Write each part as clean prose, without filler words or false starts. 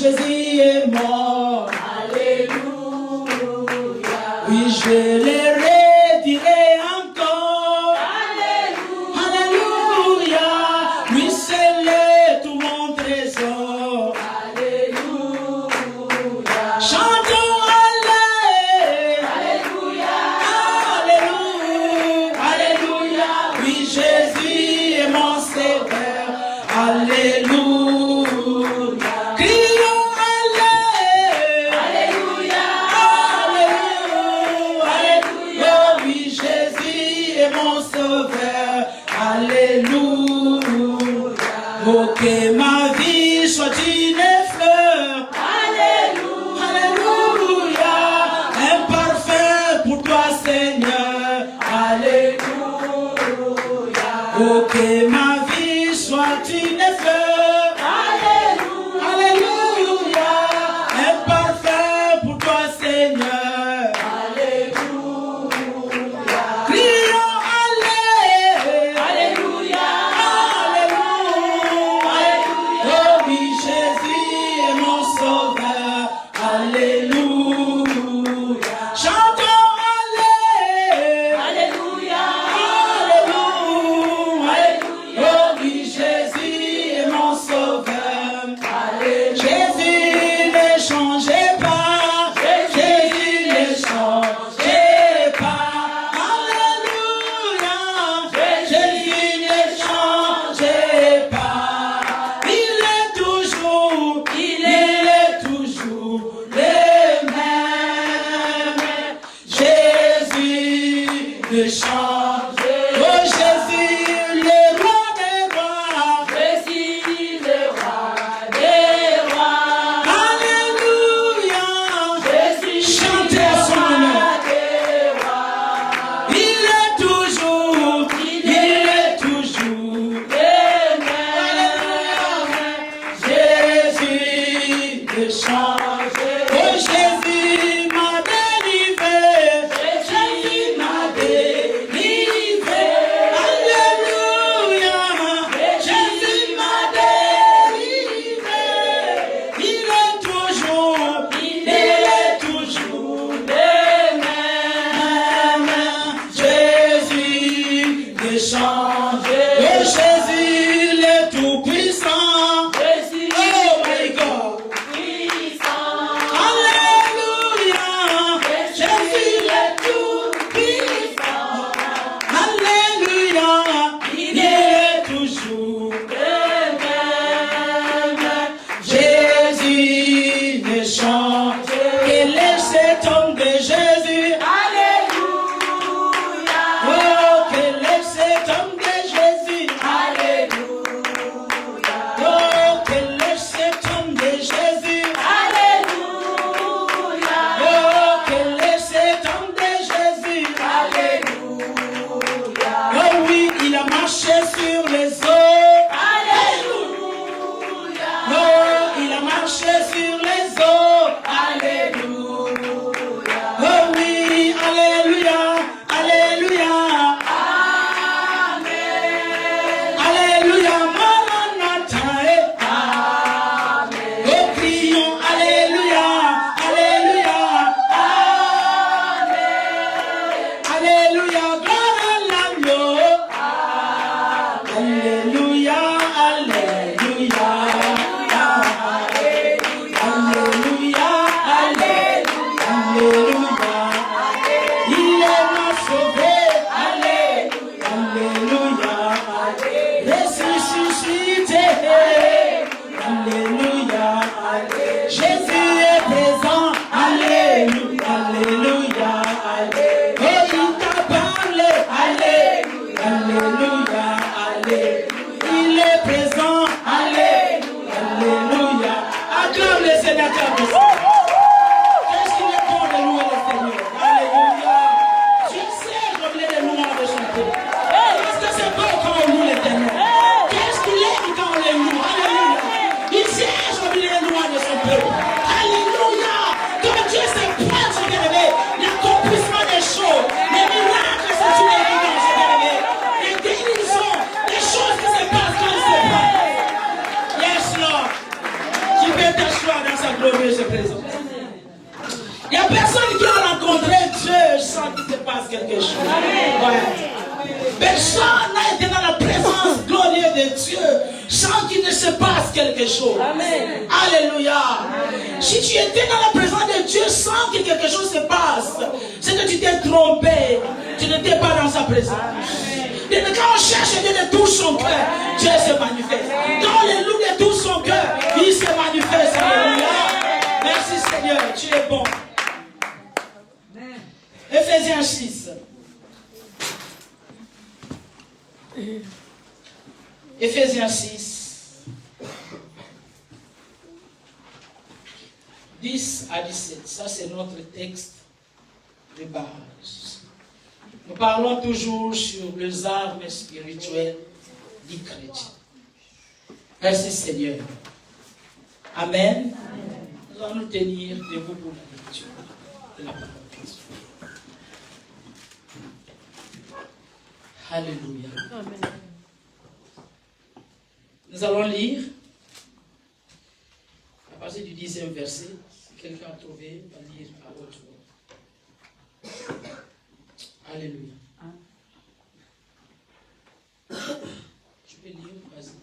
Jésus est mort. Alléluia. Oui, je le redirai encore. Alléluia. Oui, c'est tout mon trésor. Alléluia. Chantons Alléluia. Alléluia. Alléluia. Oui, Jésus est mon Sauveur. Alléluia. Crions Alléluia. Alléluia. Alléluia. Oui, Jésus est mon Sauveur. Alléluia. Oh, que ma vie soit une fleur. Alléluia. Alléluia. Un parfum pour toi, Seigneur. Alléluia. Oh, que ma vie soit une fleur. Alléluia. Alléluia. Un parfum pour toi, Seigneur. Alléluia. Crions Alléluia. Alléluia. Oh oui, Jésus est mon Sauveur. Alléluia. Chantons Alléluia. Alléluia. Oh oui, Jésus est mon Sauveur. Jésus ne changeait pas. Jésus ne changeait pas. Alléluia. Jésus ne changeait pas. Il est toujours le même. Jésus ne change. Oh Jésus, le roi des rois. Jésus, le roi des rois. Alléluia. Jésus, Chantez à son le honneur. roi des rois. Il est toujours Jésus ne change. Oh Jésus m'a délivré. Jésus m'a délivré. Alléluia. Jésus m'a délivré. Il est toujours le même. Jésus ne change. Oh Jésus le tout-puissant. Jésus, Oh my God. puissant. Alléluia. Jésus le tout-puissant. Alléluia. Il est toujours Le même. Jésus ne change. Quel est cet homme de Jésus? Alléluia. Oh, quel est cet homme de Jésus? Alléluia. Oh, quel est cet homme de Jésus? Alléluia. Oh, quel est cet homme de Jésus? Alléluia. Oh oui, il a marché sur les eaux. Alléluia. Oh, il a marché sur les eaux. Alléluia. Oh oui, alléluia, alléluia, Amen. alléluia, Maranatha. Amen. Oh, crions, alléluia, alléluia, Amen. alléluia, gloire à l'agneau. Alléluia, alléluia, alléluia, alléluia. Il est m'a sauvé, alléluia, ressuscité, alléluia, Jésus est présent, alléluia, alléluia, oh il t'a parlé, alléluia, alléluia, il est présent, alléluia, alléluia, acclame le Seigneur. Qu'est-ce qu'il est bon de louer le Seigneur? Alléluia. Je sais combien de louanges de chanter. Parce que c'est bon quand on loue l'Éternel. Qu'est-ce qu'il est quand on les loue? Alléluia. Il sait combien de louanges de son peuple. Alléluia. Comme Dieu s'est prêt, je vais rêver, l'accomplissement des choses, les miracles, c'est une évidence, je vais rêver. Les guérisons, les choses qui se passent quand il se passe. Yes, Lord. Tu peux t'asseoir dans sa glorieuse présence. Il n'y a personne qui a rencontré Dieu sans qu'il se passe quelque chose. Ouais. Personne n'a été dans la présence glorieuse de Dieu sans qu'il ne se passe quelque chose. Amen. Alléluia. Amen. Si tu étais dans la présence de Dieu sans que quelque chose se passe, c'est que tu t'es trompé. Tu n'étais pas dans sa présence. Et quand on cherche Dieu de tout son cœur, Dieu se manifeste. Quand on le loue de tout son cœur, il se manifeste. Alléluia. Merci Seigneur, tu es bon. Ephésiens 6. Ephésiens 6. 10 à 17. Ça, c'est notre texte de base. Nous parlons toujours sur les armes spirituelles du chrétien. Merci Seigneur. Amen. Amen. Nous allons nous tenir debout pour la lecture de la parole. Alléluia. Amen. Nous allons lire à partir du 10e verset. Si quelqu'un a trouvé, va lire à haute voix. Alléluia. Tu peux lire, vas-y.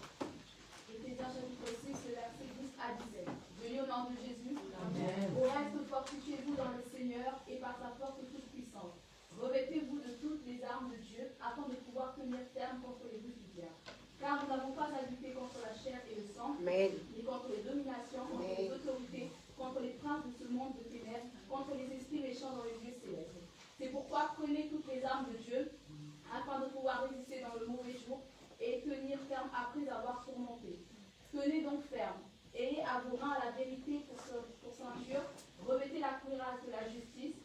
Éphésiens chapitre 6, le verset 10 à 17. Venez au nom de Jésus. Amen. Au reste, fortifiez-vous dans le Seigneur et par sa force toute puissante. Revêtez-vous de toutes les armes de Dieu afin de pouvoir tenir ferme contre les buts du diable. Car nous n'avons pas à lutter contre la chair et le sang, ni contre les dominations, contre les autorités, contre les princes de ce monde de ténèbres, contre les esprits méchants dans les lieux célestes. C'est pourquoi prenez toutes les armes de Dieu afin de pouvoir résister dans le mauvais jour et tenir ferme après avoir surmonté. Tenez donc ferme. Ayez à vos reins la vérité pour ceinture. Revêtez la cuirasse de la justice.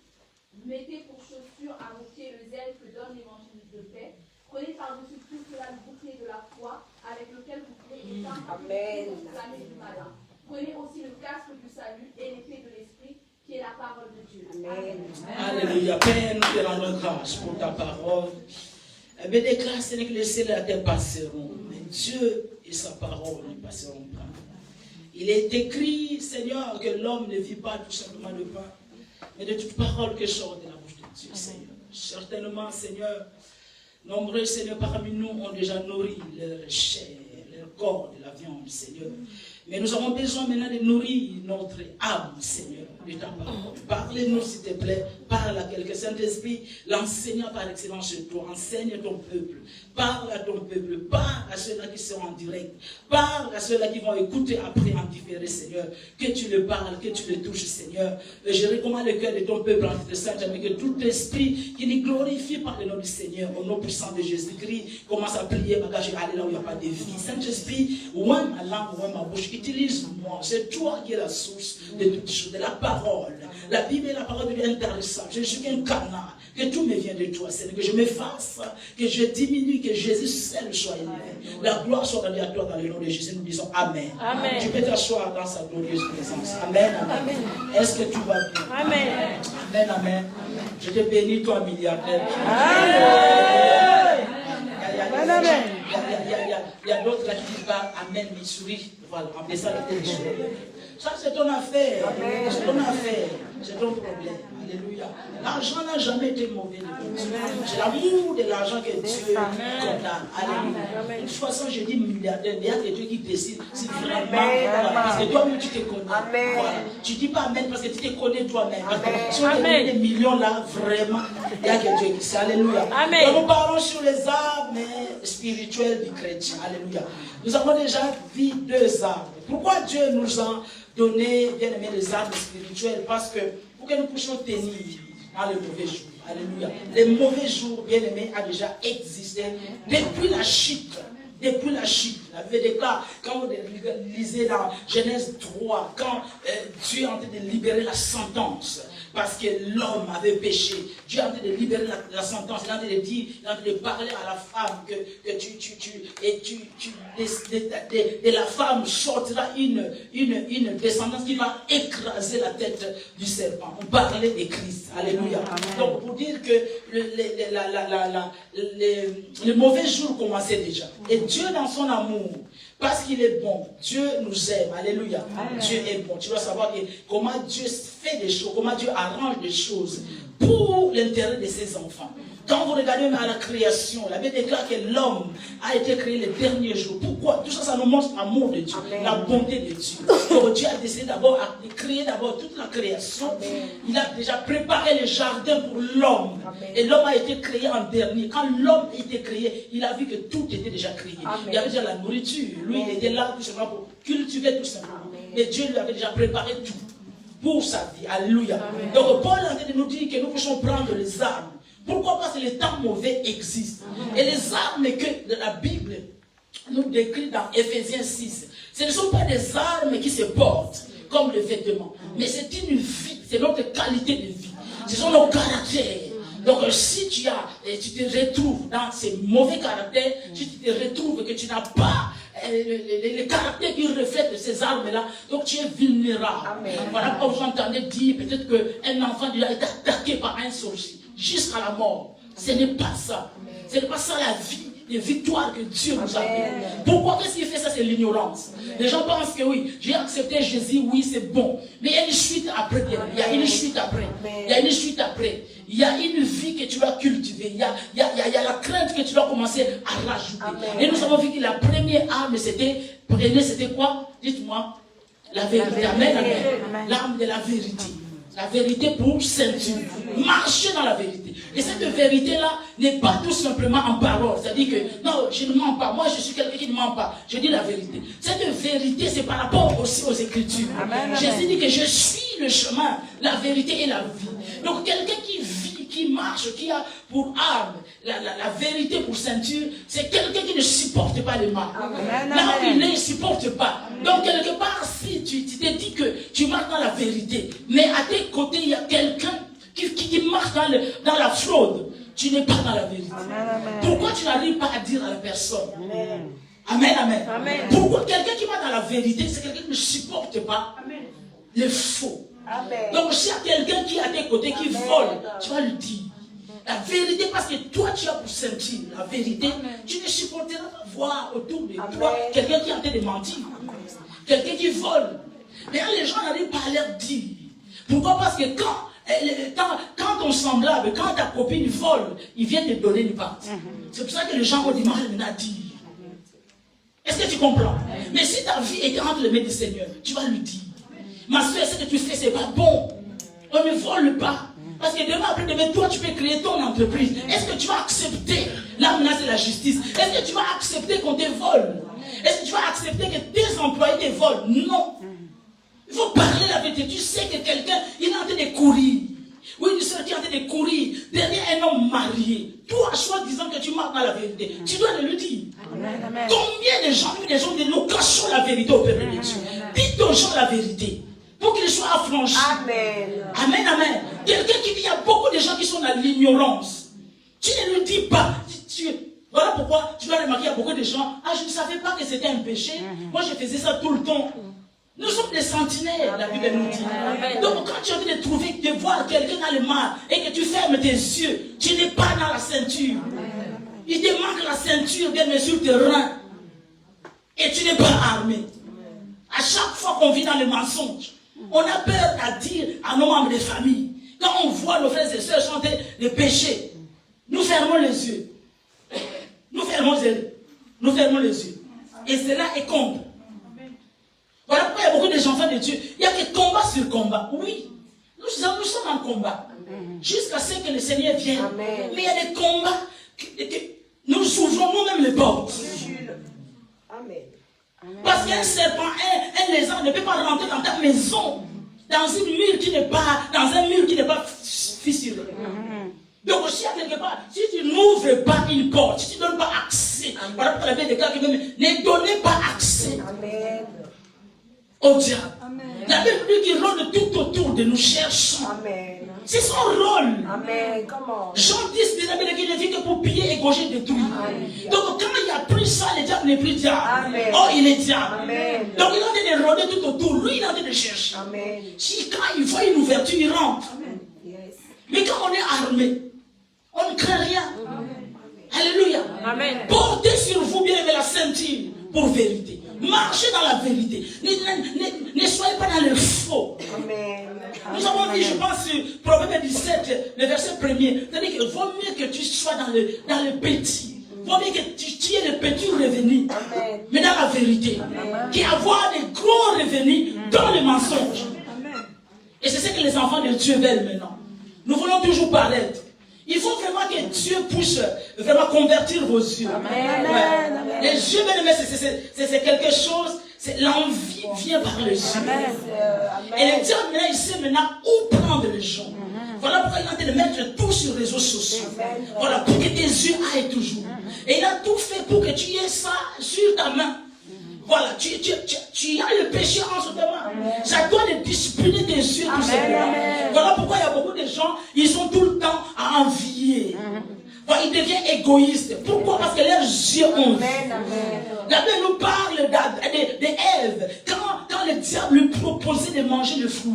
Mettez pour chaussure à vos pieds le zèle que donne l'évangile de paix. Prenez par-dessus tout cela le bouclier de la foi avec lequel vous pouvez éteindre les flammes du malin. Prenez aussi le casque du salut et l'épée de l'esprit qui est la parole de Dieu. Amen. Alléluia. Père, nous te rendons grâce pour ta parole. Mais des grâces, c'est que les cieux et la terre passeront. Mais Dieu et sa parole ne passeront pas. Il est écrit, Seigneur, que l'homme ne vit pas tout simplement de pain, mais de toute parole que sort de la bouche de Dieu, Seigneur. Certainement, Seigneur, nombreux, Seigneur, parmi nous ont déjà nourri leur chair, leur corps de la viande, Seigneur. Mais nous avons besoin maintenant de nourrir notre âme, Seigneur, de ta parole. Parlez-nous, s'il te plaît. Parle à quelqu'un. Saint-Esprit, l'enseignant par excellence sur toi. Enseigne ton peuple. Parle à ton peuple. Parle à ceux-là qui sont en direct. Parle à ceux-là qui vont écouter après en différé, Seigneur. Que tu le parles, que tu le touches, Seigneur. Et je recommande le cœur de ton peuple en te Saint, mais que tout esprit qui est glorifié par le nom du Seigneur, au nom puissant de Jésus-Christ, commence à prier, bagage, aller là où il n'y a pas de vie. Saint-Esprit, ouin ma langue, ouin ma bouche. Utilise-moi, c'est toi qui es la source de toutes choses, de la parole. La Bible est la parole de Dieu intéressante. Je suis qu'un canard, que tout me vient de toi, Seigneur, que je m'efface, que je diminue, que Jésus seul soit élevé. La gloire soit rendue à toi dans le nom de Jésus. Nous disons Amen. Amen. Tu peux t'asseoir dans sa glorieuse présence. Amen. Amen. Est-ce que tout va bien? Amen. Amen. Amen. Je te bénis, toi, milliardaire. Amen. Il y a d'autres là qui disent pas Amen, mais souris. Voilà, en ça le sourire. Ça, c'est ton affaire. C'est ton affaire. C'est ton problème. Alléluia. L'argent n'a jamais été mauvais. C'est l'amour de l'argent que Dieu condamne. Alléluia. De toute façon, je dis milliardaire, il y a que Dieu qui décide si vraiment. Parce que toi-même, tu te connais. Voilà. Tu ne dis pas Amen parce que tu te connais toi-même. Si on te donne des millions là, vraiment, il y a que Dieu qui sait. Alléluia. Donc, nous parlons sur les armes spirituelles du chrétien. Alléluia. Nous avons déjà vu deux armes. Pourquoi Dieu nous a donné, bien aimé, les armes spirituelles? Parce que pour que nous puissions tenir dans les mauvais jours. Alléluia. Les mauvais jours, bien aimé, a déjà existé depuis la chute. Depuis la chute, la Bible déclare, quand vous lisez dans Genèse 3, quand Dieu est en train de libérer la sentence, parce que l'homme avait péché, Dieu est en train de libérer la sentence, il est en train de dire, il est en train de parler à la femme, que de la femme sortira une descendance qui va écraser la tête du serpent. On parlait de Christ. Alléluia. Donc pour dire que les mauvais jours commençaient déjà. Et Dieu dans son amour, Parce qu'il est bon. Dieu nous aime. Alléluia. Amen. Dieu est bon. Tu dois savoir comment Dieu fait des choses, comment Dieu arrange des choses pour l'intérêt de ses enfants. Quand vous regardez à la création, la Bible déclare que l'homme a été créé les derniers jours. Pourquoi? Tout ça, ça nous montre l'amour de Dieu, Amen. La bonté de Dieu. Donc Dieu a décidé d'abord de créer d'abord toute la création. Amen. Il a déjà préparé le jardin pour l'homme. Et l'homme a été créé en dernier. Quand l'homme a été créé, il a vu que tout était déjà créé. Amen. Il y avait déjà la nourriture. Lui, il était là tout simplement pour cultiver tout simplement. Amen. Et Dieu lui avait déjà préparé tout pour sa vie. Alléluia. Amen. Donc Paul a dit de nous dire que nous puissions prendre les armes. Pourquoi? Parce que les temps mauvais existent. Et les armes que la Bible nous décrit dans Ephésiens 6, ce ne sont pas des armes qui se portent comme les vêtements, mais c'est une vie, c'est notre qualité de vie. Ce sont nos caractères. Donc si tu te retrouves dans ces mauvais caractères, si tu te retrouves que tu n'as pas les caractères qui reflètent ces armes-là, donc tu es vulnérable. Amen. Voilà pourquoi vous entendez dire peut-être qu'un enfant a été attaqué par un sorcier jusqu'à la mort. Ce n'est pas ça. Ce n'est pas ça la vie, les victoires que Dieu nous a données. Pourquoi? Qu'est-ce qui fait ça? C'est l'ignorance. Les gens pensent que oui, j'ai accepté Jésus, oui, c'est bon. Mais il y a une suite après. Il y a une suite après. Il y a une suite après. Il y a une vie que tu dois cultiver. Il y a la crainte que tu dois commencer à rajouter. Amen. Et nous avons vu que la première arme, c'était quoi? Dites-moi. La vérité. Amen. L'arme de la vérité. La vérité pour ceinture. Marcher dans la vérité. Et cette vérité-là n'est pas tout simplement en parole. C'est-à-dire que, non, je ne mens pas. Moi, je suis quelqu'un qui ne ment pas. Je dis la vérité. Cette vérité, c'est par rapport aussi aux Écritures. Amen, Jésus dit que je suis le chemin, la vérité et la vie. Donc, quelqu'un qui vit, qui marche, qui a pour arme la vérité pour ceinture, c'est quelqu'un qui ne supporte pas le mal. Amen, là où il ne supporte pas. Amen. Donc, quelque part, si tu t'es dit que tu marches dans la vérité, mais à tes côtés, il y a quelqu'un qui marche dans la fraude, tu n'es pas dans la vérité. Amen. Pourquoi tu n'arrives pas à dire à la personne? Amen. Amen, amen. Amen. Pourquoi quelqu'un qui va dans la vérité, c'est quelqu'un qui ne supporte pas le faux. Amen. Donc s'il y a quelqu'un qui est à tes côtés, qui vole, tu vas lui dire la vérité, parce que toi tu as pour sentir la vérité. Amen. Tu ne supporteras pas voir autour de toi quelqu'un qui est en train de mentir, quelqu'un qui vole. Mais les gens n'arrivent pas à leur dire. Pourquoi? Parce que quand ton semblable, quand ta copine vole, il vient te donner une part. C'est pour ça que les gens ont du mal à dire. Est-ce que tu comprends? Mais si ta vie est entre les mains du Seigneur, tu vas lui dire, ma soeur, ce que tu fais, c'est pas bon. On ne vole pas. Parce que demain, après demain, toi, tu peux créer ton entreprise. Est-ce que tu vas accepter la menace de la justice? Est-ce que tu vas accepter qu'on te vole? Est-ce que tu vas accepter que tes employés te volent? Non. Il faut parler la vérité. Tu sais que quelqu'un, il est en train de courir. Oui, une soeur qui est en train de courir derrière un homme marié. Toi, soit disant que tu marches dans la vérité, tu dois le lui dire. Amen, amen. Combien de gens nous cachons la vérité au peuple de Dieu? Dites aux gens la vérité pour qu'ils soient affranchis. Amen. Amen, amen. Quelqu'un qui dit, il y a beaucoup de gens qui sont dans l'ignorance. Tu ne lui dis pas. Voilà pourquoi tu dois remarquer, il y a beaucoup de gens. Ah, je ne savais pas que c'était un péché. Moi, je faisais ça tout le temps. Nous sommes des sentinelles, la Bible nous dit. Amen. Donc quand tu es en train de trouver, de voir quelqu'un dans le mal et que tu fermes tes yeux, tu n'es pas dans la ceinture. Amen. Il te manque la ceinture bien sur tes reins. Et tu n'es pas armé. À chaque fois qu'on vit dans le mensonge, on a peur à dire à nos membres de famille. Quand on voit nos frères et sœurs chanter les péchés, nous fermons les yeux. Nous fermons les yeux. Et cela est contre. Voilà pourquoi il y a beaucoup d'enfants de Dieu. Il n'y a que combat sur combat. Oui, nous sommes en combat. Jusqu'à ce que le Seigneur vienne. Amen. Mais il y a des combats que nous ouvrons nous-mêmes les portes. Amen. Parce qu'un serpent, un lézard ne peut pas rentrer dans ta maison. Dans un mur qui n'est pas fissuré. Donc aussi, à quelque part, si tu n'ouvres pas une porte, si tu ne donnes pas accès, voilà pourquoi la Bible déclare que même ne donnez pas accès. Amen. Au diable. Amen. La Bible dit qu'il rôde tout autour de nous cherchant. Amen. C'est son rôle. Amen. Comment? Jean 10 dit la Bible qu'il ne vit que pour piller, égorger, détruire. Donc quand il n'y a plus ça, le diable n'est plus diable. Amen. Oh, il est diable. Amen. Donc il est en train de rôder tout autour. Lui, il est en train de chercher. Amen. Si quand il voit une ouverture, il rentre. Amen. Yes. Mais quand on est armé, on ne craint rien. Amen. Alléluia. Amen. Portez sur vous bien la ceinture pour vérité. Marchez dans la vérité. Ne soyez pas dans le faux. Amen. Nous avons dit, je pense, Proverbe 17, le verset 1er. C'est-à-dire qu'il vaut mieux que tu sois dans le petit. Vaut mieux que tu aies le petit revenu. Amen. Mais dans la vérité. Qu'avoir des gros revenus dans le mensonge. Et c'est ce que les enfants de Dieu veulent maintenant. Nous voulons toujours paraître. Il faut vraiment que Dieu puisse vraiment convertir vos yeux. Amen. Ouais. Amen. Les yeux, bien-aimés, c'est quelque chose, l'envie vient par les yeux. Et le diable, maintenant, il sait maintenant où prendre les gens. Voilà pourquoi il est en train de mettre tout sur les réseaux sociaux. Voilà, pour que tes yeux aillent toujours. Et il a tout fait pour que tu aies ça sur ta main. Voilà, tu as le péché en ce moment. Ça doit te discipliner tes yeux tout simplement. Voilà pourquoi il y a beaucoup de gens, ils sont tout le temps à envier. Voilà, ils deviennent égoïstes. Pourquoi? Parce que leurs yeux ont vu. La Bible nous parle d'Ève. Quand le diable lui proposait de manger le fruit.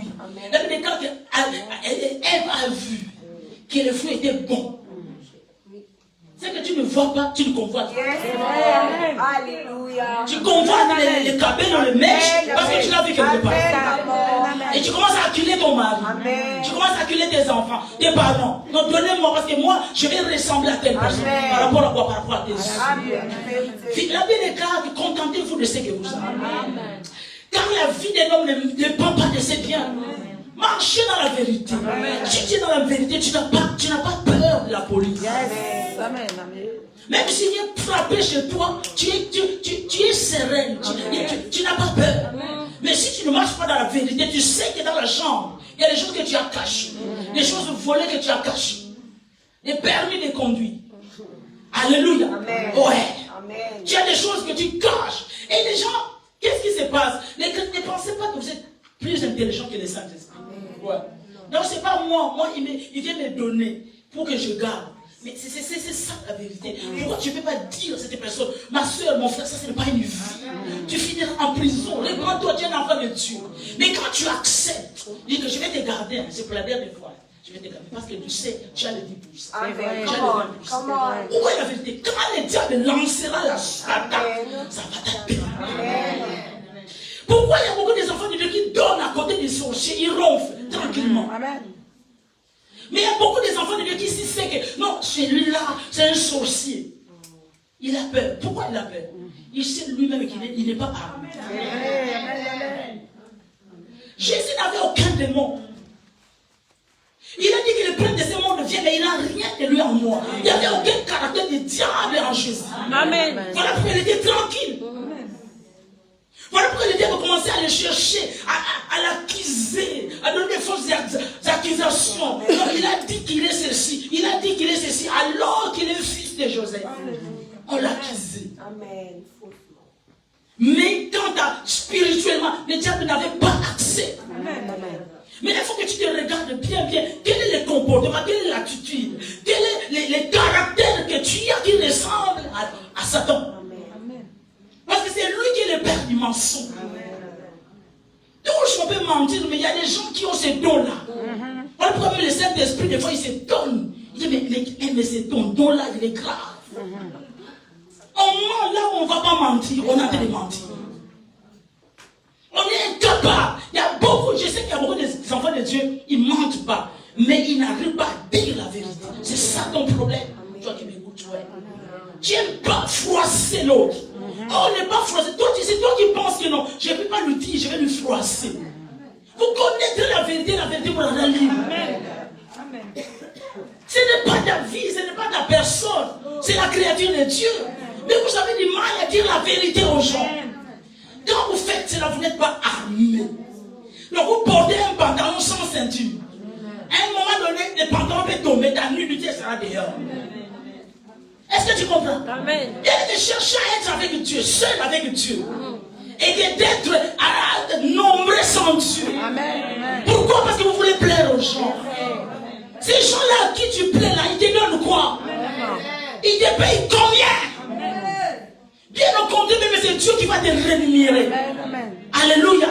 La Bible dit quand Ève a vu que le fruit était bon. C'est que tu ne vois pas, tu ne convoites pas. Alléluia. Tu convoites les cabelles dans le mèche parce que tu l'as vu quelque part. Et tu commences à acculer ton mari. Tu commences à acculer tes enfants, tes parents. Donc donnez-moi parce que moi, je vais ressembler à telle personne. Par rapport à quoi? Par rapport à tes yeux. La Bible déclare que contentez-vous de ce que vous avez. Car la vie d'un homme ne dépend pas de ses biens. Marchez dans la vérité. Si tu es dans la vérité, tu n'as pas peur de la police. Même s'il est frappé chez toi, tu es sereine, tu n'as pas peur. Mais si tu ne marches pas dans la vérité, tu sais que dans la chambre, il y a des choses que tu as cachées, des choses volées que tu as cachées, des permis de conduire. Alléluia. Ouais. Tu as des choses que tu caches. Et les gens, qu'est-ce qui se passe? Ne pensez pas que vous êtes plus intelligent que les Saint-Esprits. Ouais. Donc c'est pas moi. Moi, il vient me donner pour que je garde. Mais c'est ça la vérité. Pourquoi tu ne peux pas dire à cette personne, ma soeur, mon frère, ça ce n'est pas une vie. Tu finiras en prison. Reprends-toi, tu es un enfant de Dieu. Mais quand tu acceptes, dis que je vais te garder, c'est pour la dernière fois. Je vais te garder parce que tu sais, tu as le 10%. Tu as le 20%. Où est la vérité? Quand le diable lancera la attaque, ça va taper. Pourquoi il y a beaucoup des enfants de Dieu qui donnent à côté des sorciers, ils ronflent tranquillement. Amen. Mais il y a beaucoup des enfants de Dieu qui savent que non, celui-là, c'est un sorcier. Il a peur. Pourquoi il a peur? Il sait lui-même qu'il n'est pas armé. Jésus n'avait aucun démon. Il a dit que le prince de ce monde vient, mais il n'a rien de lui en moi. Il n'y avait aucun caractère de diable en Jésus. Amen. Voilà pourquoi il était tranquille. Voilà pourquoi le diable a commencé à le chercher, à l'accuser, à donner des fausses accusations. Donc il a dit qu'il est ceci, il a dit qu'il est ceci, alors qu'il est fils de Joseph. On l'a accusé. Amen. Mais quand spirituellement, le diable n'avait pas accès. Amen. Mais il faut que tu te regardes bien. Quel est le comportement, quelle est l'attitude, quel est le caractère que tu as qui ressemble à Satan. Parce que c'est lui qui est le père du mensonge. Tous on peut mentir, mais il y a des gens qui ont ces dons-là. Voilà pourquoi même le Saint-Esprit, des fois, il s'étonne. Il dit, mais ce don-là, il est grave. On ment là où on ne va pas mentir, on a envie de mentir. On est incapable. Il y a beaucoup, je sais qu'il y a beaucoup d'enfants de Dieu, ils ne mentent pas. Mais ils n'arrivent pas à dire la vérité. C'est ça ton problème. Toi qui m'écoutes, ouais. Tu n'aimes pas froisser l'autre. On n'est pas froissé. C'est toi qui penses que non, je ne peux pas lui dire, je vais lui froisser. Vous connaîtrez la vérité pour la rendre libre. Ce n'est pas ta vie, ce n'est pas ta personne. C'est la créature de Dieu. Mais vous avez du mal à dire la vérité aux gens. Quand vous faites cela, vous n'êtes pas armé. Donc vous portez un pantalon sans ceinture. À un moment donné, le pantalon peut tomber, ta nudité sera dehors. Est-ce que tu comprends? Amen. Il y a de chercher à être avec Dieu, seul avec Dieu. Et d'être nombreux sans Dieu. Amen. Pourquoi? Parce que vous voulez plaire aux gens. Ces gens-là à qui tu plais, là, ils te donnent quoi? Ils te payent combien? Bien au contraire, mais c'est Dieu qui va te rémunérer. Alléluia.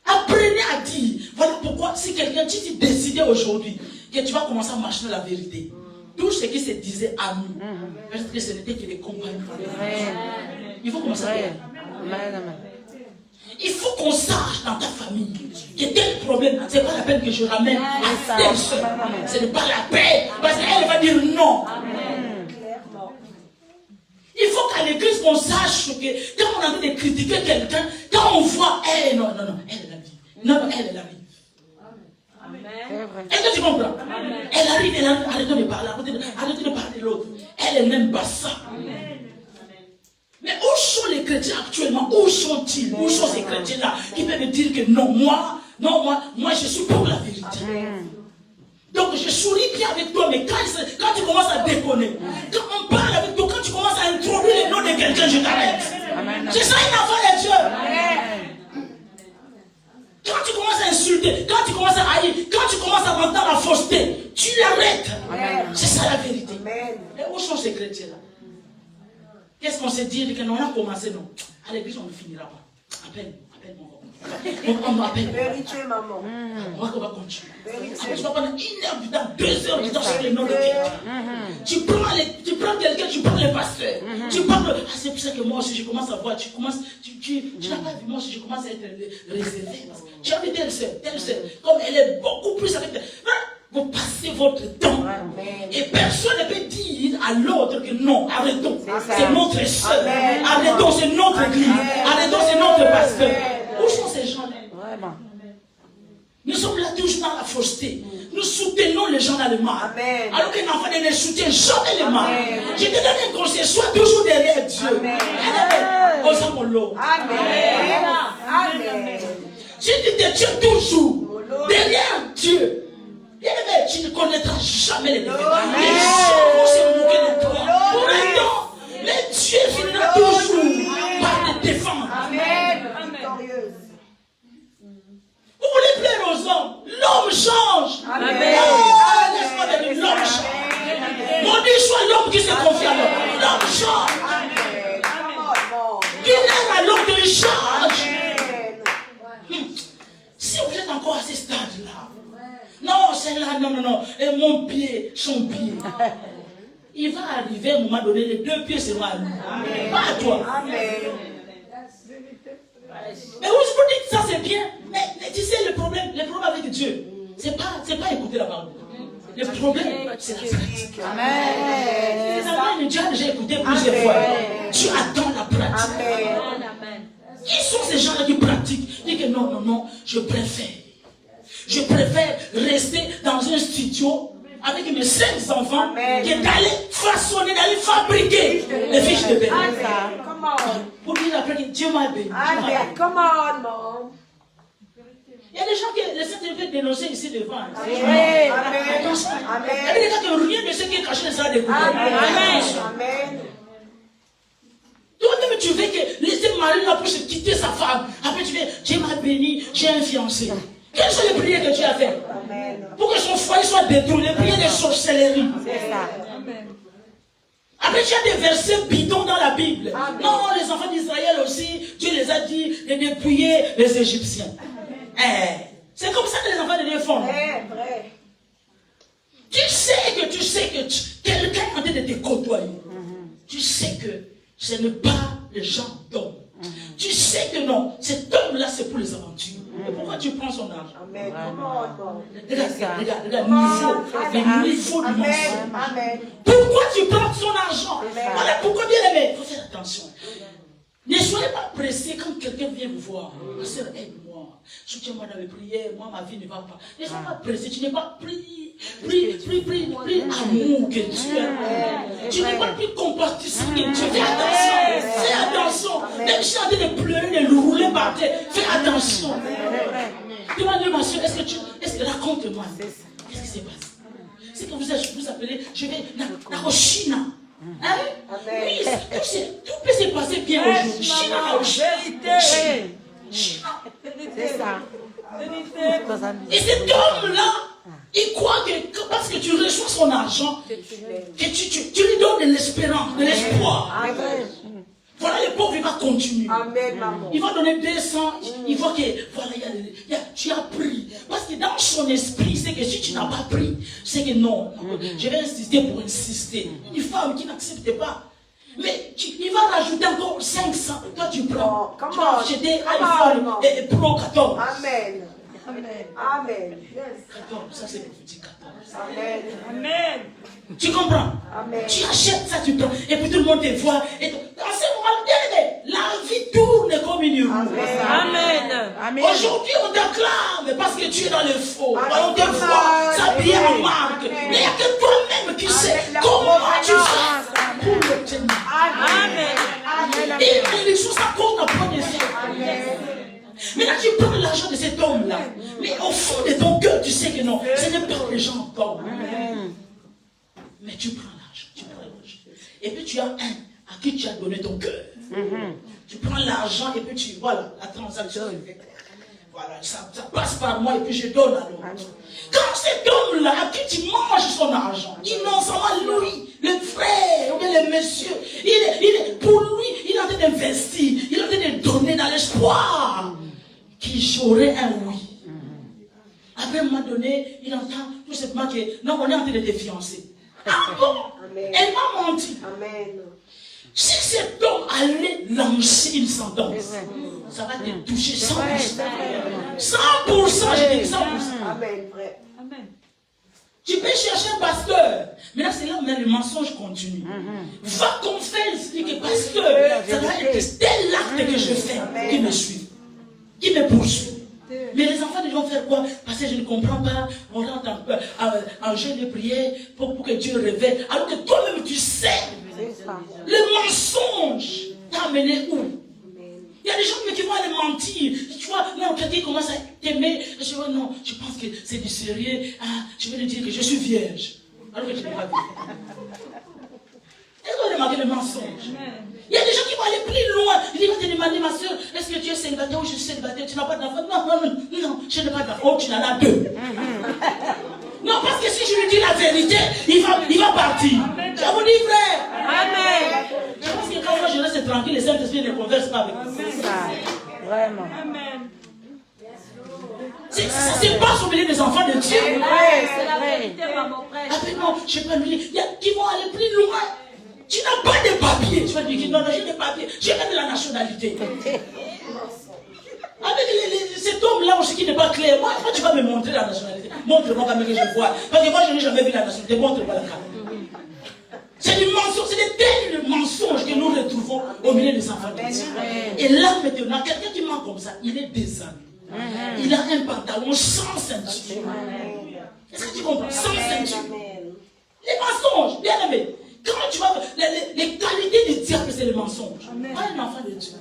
Apprenez à dire. Voilà pourquoi, si quelqu'un, tu t'es décidé aujourd'hui que tu vas commencer à marcher dans la vérité. Tout ce qui se disait à nous, parce que ce n'était que des compagnons. Il faut commencer à faire. Il faut qu'on sache dans ta famille que tel problème, c'est pas la peine que je ramène à telle soeur. Ce n'est pas la peine, parce qu'elle va dire non. Il faut qu'à l'église, on sache que quand on a envie de critiquer quelqu'un, quand on voit, elle, non, elle est la vie. Non, elle est la vie. Est-ce que tu comprends? Elle arrive, arrête de parler, arrête de parler de l'autre. Elle n'aime pas ça. Mais où sont les chrétiens actuellement? Où sont-ils? Où sont ces chrétiens-là qui peuvent me dire que non, moi, je suis pour la vérité. Donc je souris bien avec toi, mais quand tu commences à déconner, quand on parle avec toi, quand tu commences à introduire le nom de quelqu'un, je t'arrête. C'est ça une enfant de Dieu. Quand tu commences à insulter, quand tu commences à haïr, quand tu commences à rentrer dans la fausseté, tu l'arrêtes. C'est ça la vérité. Et où sont ces chrétiens-là? Qu'est-ce qu'on s'est dit que non, on a commencé, non. À l'église, on ne finira pas. Appelle mon on m'appelle. Vérité, maman. On va continuer. Après, tu vas prendre 1 heure du temps, 2 heures du temps sur les noms de quelqu'un. Tu prends quelqu'un, tu prends le pasteur. Tu parles. Ah, c'est pour ça que moi aussi, je commence à voir. Tu n'as pas vu, moi aussi, je commence à être réservé. Tu as vu telle sœur. Comme elle est beaucoup plus avec. Vous passez votre temps. Et personne ne peut dire à l'autre que non, arrêtons. C'est notre sœur. Arrêtons, c'est notre église. Arrêtons, c'est notre pasteur. Où sont ces gens-là? Nous sommes là toujours dans la fausseté. Nous soutenons les gens dans le mal. Alors qu'un enfant ne soutient jamais le mal. Je te donne un conseil, sois toujours derrière Dieu. Amen. Si tu te tiens toujours derrière Dieu, tu ne connaîtras jamais les défaites. Les gens vont se moquer de toi. Pour un temps, mais Dieu finira toujours par te défendre. Vous voulez plaire aux hommes, l'homme change. Laisse-moi te dire, l'homme change. Maudit soit l'homme qui se confie à l'homme. L'homme change. Qu'il aime à l'homme qu'il change. Si vous êtes encore à ce stade-là, non, c'est là, non. Et mon pied, son pied. Il va arriver à un moment donné, les 2 pieds seront à lui. Pas à toi. Mais vous dites ça c'est bien. Mais tu sais le problème avec Dieu, c'est pas écouter la parole. Le problème, c'est la pratique. Amen. Les enfants de Dieu ont déjà écouté plusieurs fois. Tu attends la pratique. Qui sont ces gens-là qui pratiquent? Dis que non, je préfère rester dans un studio avec mes 5 enfants que d'aller façonner, d'aller fabriquer les fiches de paix. Pour dire après que Dieu m'a béni. Il y a des gens qui essaient de dénoncer ici devant. Attention. Il y a des gens qui rien de ce qui est caché ne sera découvert. Amen. Toi-même, tu veux que laisser Marie là pour se quitter sa femme. Après, tu veux, Dieu m'a béni, j'ai un fiancé. Quelles sont les prières que tu as faites? Pour que son foyer soit détruit, les prières de sorcellerie. Après, tu as des versets bidons dans la Bible. Non, les enfants d'Israël aussi, Dieu les a dit de dépouiller les Égyptiens. C'est comme ça que les enfants de Dieu font. Tu sais que quelqu'un est en train de te côtoyer. Tu sais que ce n'est pas le genre d'homme. Tu sais que non, cet homme-là, c'est pour les aventures. Et pourquoi tu prends son argent? Regarde, le niveau du mensonge. Pourquoi tu prends son argent? Voilà pourquoi, bien aimé, il faut faire attention. Ne soyez pas pressés quand quelqu'un vient vous voir. Ma soeur, aide-moi. Soutiens-moi dans les prières. Moi, ma vie ne va pas. Ne soyez pas pressés. Tu n'es pas pris amour que tu as. Tu n'es pas plus compatissant que Dieu. Fais attention. Même si tu es en train de pleurer, de le rouler par terre, fais attention. Demande-moi, ma soeur, raconte-moi. Qu'est-ce qui s'est passé? C'est que vous appelez, je vais, Naroshina. Hein? Oui, tout peut se passer bien aujourd'hui. C'est ça. Et cet homme-là, il croit que parce que tu reçois son argent, que tu lui donnes de l'espérance, de l'espoir. Voilà, le pauvre, il va continuer. Il va donner 200, il voit que, voilà, tu as pris. Parce que dans son esprit, c'est que si tu n'as pas pris, c'est que non, je vais insister pour insister. Une femme qui n'accepte pas. Mais il va rajouter encore 500. Toi, tu prends. Oh, tu vas acheter iPhone et Pro 14. Amen. Amen. Yes. 14, ça c'est prophétique 14. Amen. Amen. Tu comprends? Amen. Tu achètes ça, tu prends. Et puis tout le monde te voit. Et dans ce moment, la vie tourne comme une roue. Amen. Amen. Aujourd'hui, on t'acclame parce que tu es dans le faux. On te voit s'habiller en marque. Mais il n'y a que toi-même qui sais comment tu fais pour l'obtenir. Amen. Et les choses à cause n'a pas d'effet. Maintenant, tu prends l'argent de cet homme-là. Mais au fond de ton cœur, tu sais que non, ce n'est pas les gens d'homme. Mais tu prends l'argent, tu prends l'argent. Et puis tu as un à qui tu as donné ton cœur. Tu prends l'argent et puis tu, voilà, la transaction est faite. Voilà, ça passe par moi et puis je donne à l'autre. Quand cet homme-là, à qui tu manges son argent, innocemment, lui, le frère, ou bien le monsieur, pour lui, il est en train d'investir, il est en train de donner dans l'espoir qu'il j'aurai un oui. Après un moment donné, il entend tout simplement que, non, on est en train de te fiancer. Ah bon? Elle m'a menti. Amen. Si cet homme allait lancer une sentence, ça va te toucher 100%. 100%, je dis 100%. Amen, vrai. Amen. Tu peux chercher un pasteur. Mais là, c'est là où le mensonge continue. Va confesse, dis que pasteur, ça va être tel acte que je fais qui me suit, qui me poursuit. Mais les enfants, ils vont faire quoi? Parce que je ne comprends pas. On rentre en jeu de prière pour que Dieu révèle. Alors que toi-même, tu sais. Le mensonge t'a amené où? Il y a des gens qui vont aller mentir. Tu vois, non, quelqu'un commence à t'aimer. Je vois, non, je pense que c'est du sérieux. Ah, je vais lui dire que je suis vierge. Alors que tu n'es pas vierge. Est-ce que vous remarquez le mensonge? Il y a des gens qui vont aller plus loin. Ils vont te demander, ma soeur, est-ce que tu es célibataire ou je suis célibataire? Tu n'as pas d'enfant? Non, je n'ai pas d'enfant. Oh, tu en as deux. Non, parce que si je lui dis la vérité, il va partir. Je vous dis vrai. Amen. Je pense que quand moi je reste tranquille, les Saint-Esprit ne conversent pas avec moi. C'est ça. Vraiment. Amen. Ça se passe au milieu des enfants de Dieu. C'est la vérité, maman frère. Après, non, je ne sais pas lui dire. Il y a qui vont aller plus loin. Tu n'as pas de papier. Tu vas dire, non, j'ai des papiers. J'ai même de la nationalité. Avec cet homme-là aussi qui n'est pas clair, moi, tu vas me montrer la nationalité. Montre-moi quand même que je vois. Parce que moi, je n'ai jamais vu la nationalité. Montre-moi la carte. C'est du mensonge, c'est des tels mensonges que nous retrouvons au milieu des enfants de Dieu. Et là, maintenant, quelqu'un qui ment comme ça, il est déshabillé. Il a un pantalon sans ceinture. Est-ce que tu comprends? Sans ceinture. Les mensonges, bien aimé. Quand tu vas. Les qualités du diable, c'est le mensonge. Pas un enfant de Dieu.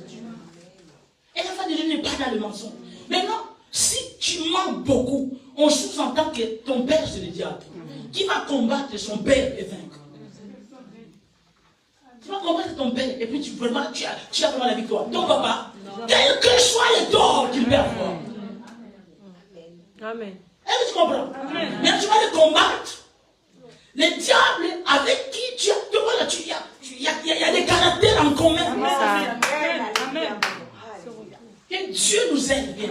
Et l'enfant de Dieu n'est pas dans le mensonge. Maintenant, si tu mens beaucoup, on sous-entend que ton père, c'est le diable. Qui va combattre son père et vaincre? Tu vas combattre ton père et puis tu as vraiment la victoire. Ton papa, quel que soit le tort qu'il peut avoir. Amen. Est-ce que tu comprends? Mais tu vas le combattre. Le diable avec qui tu as. Il y a des caractères en commun. Amen. Que Dieu nous aide bien.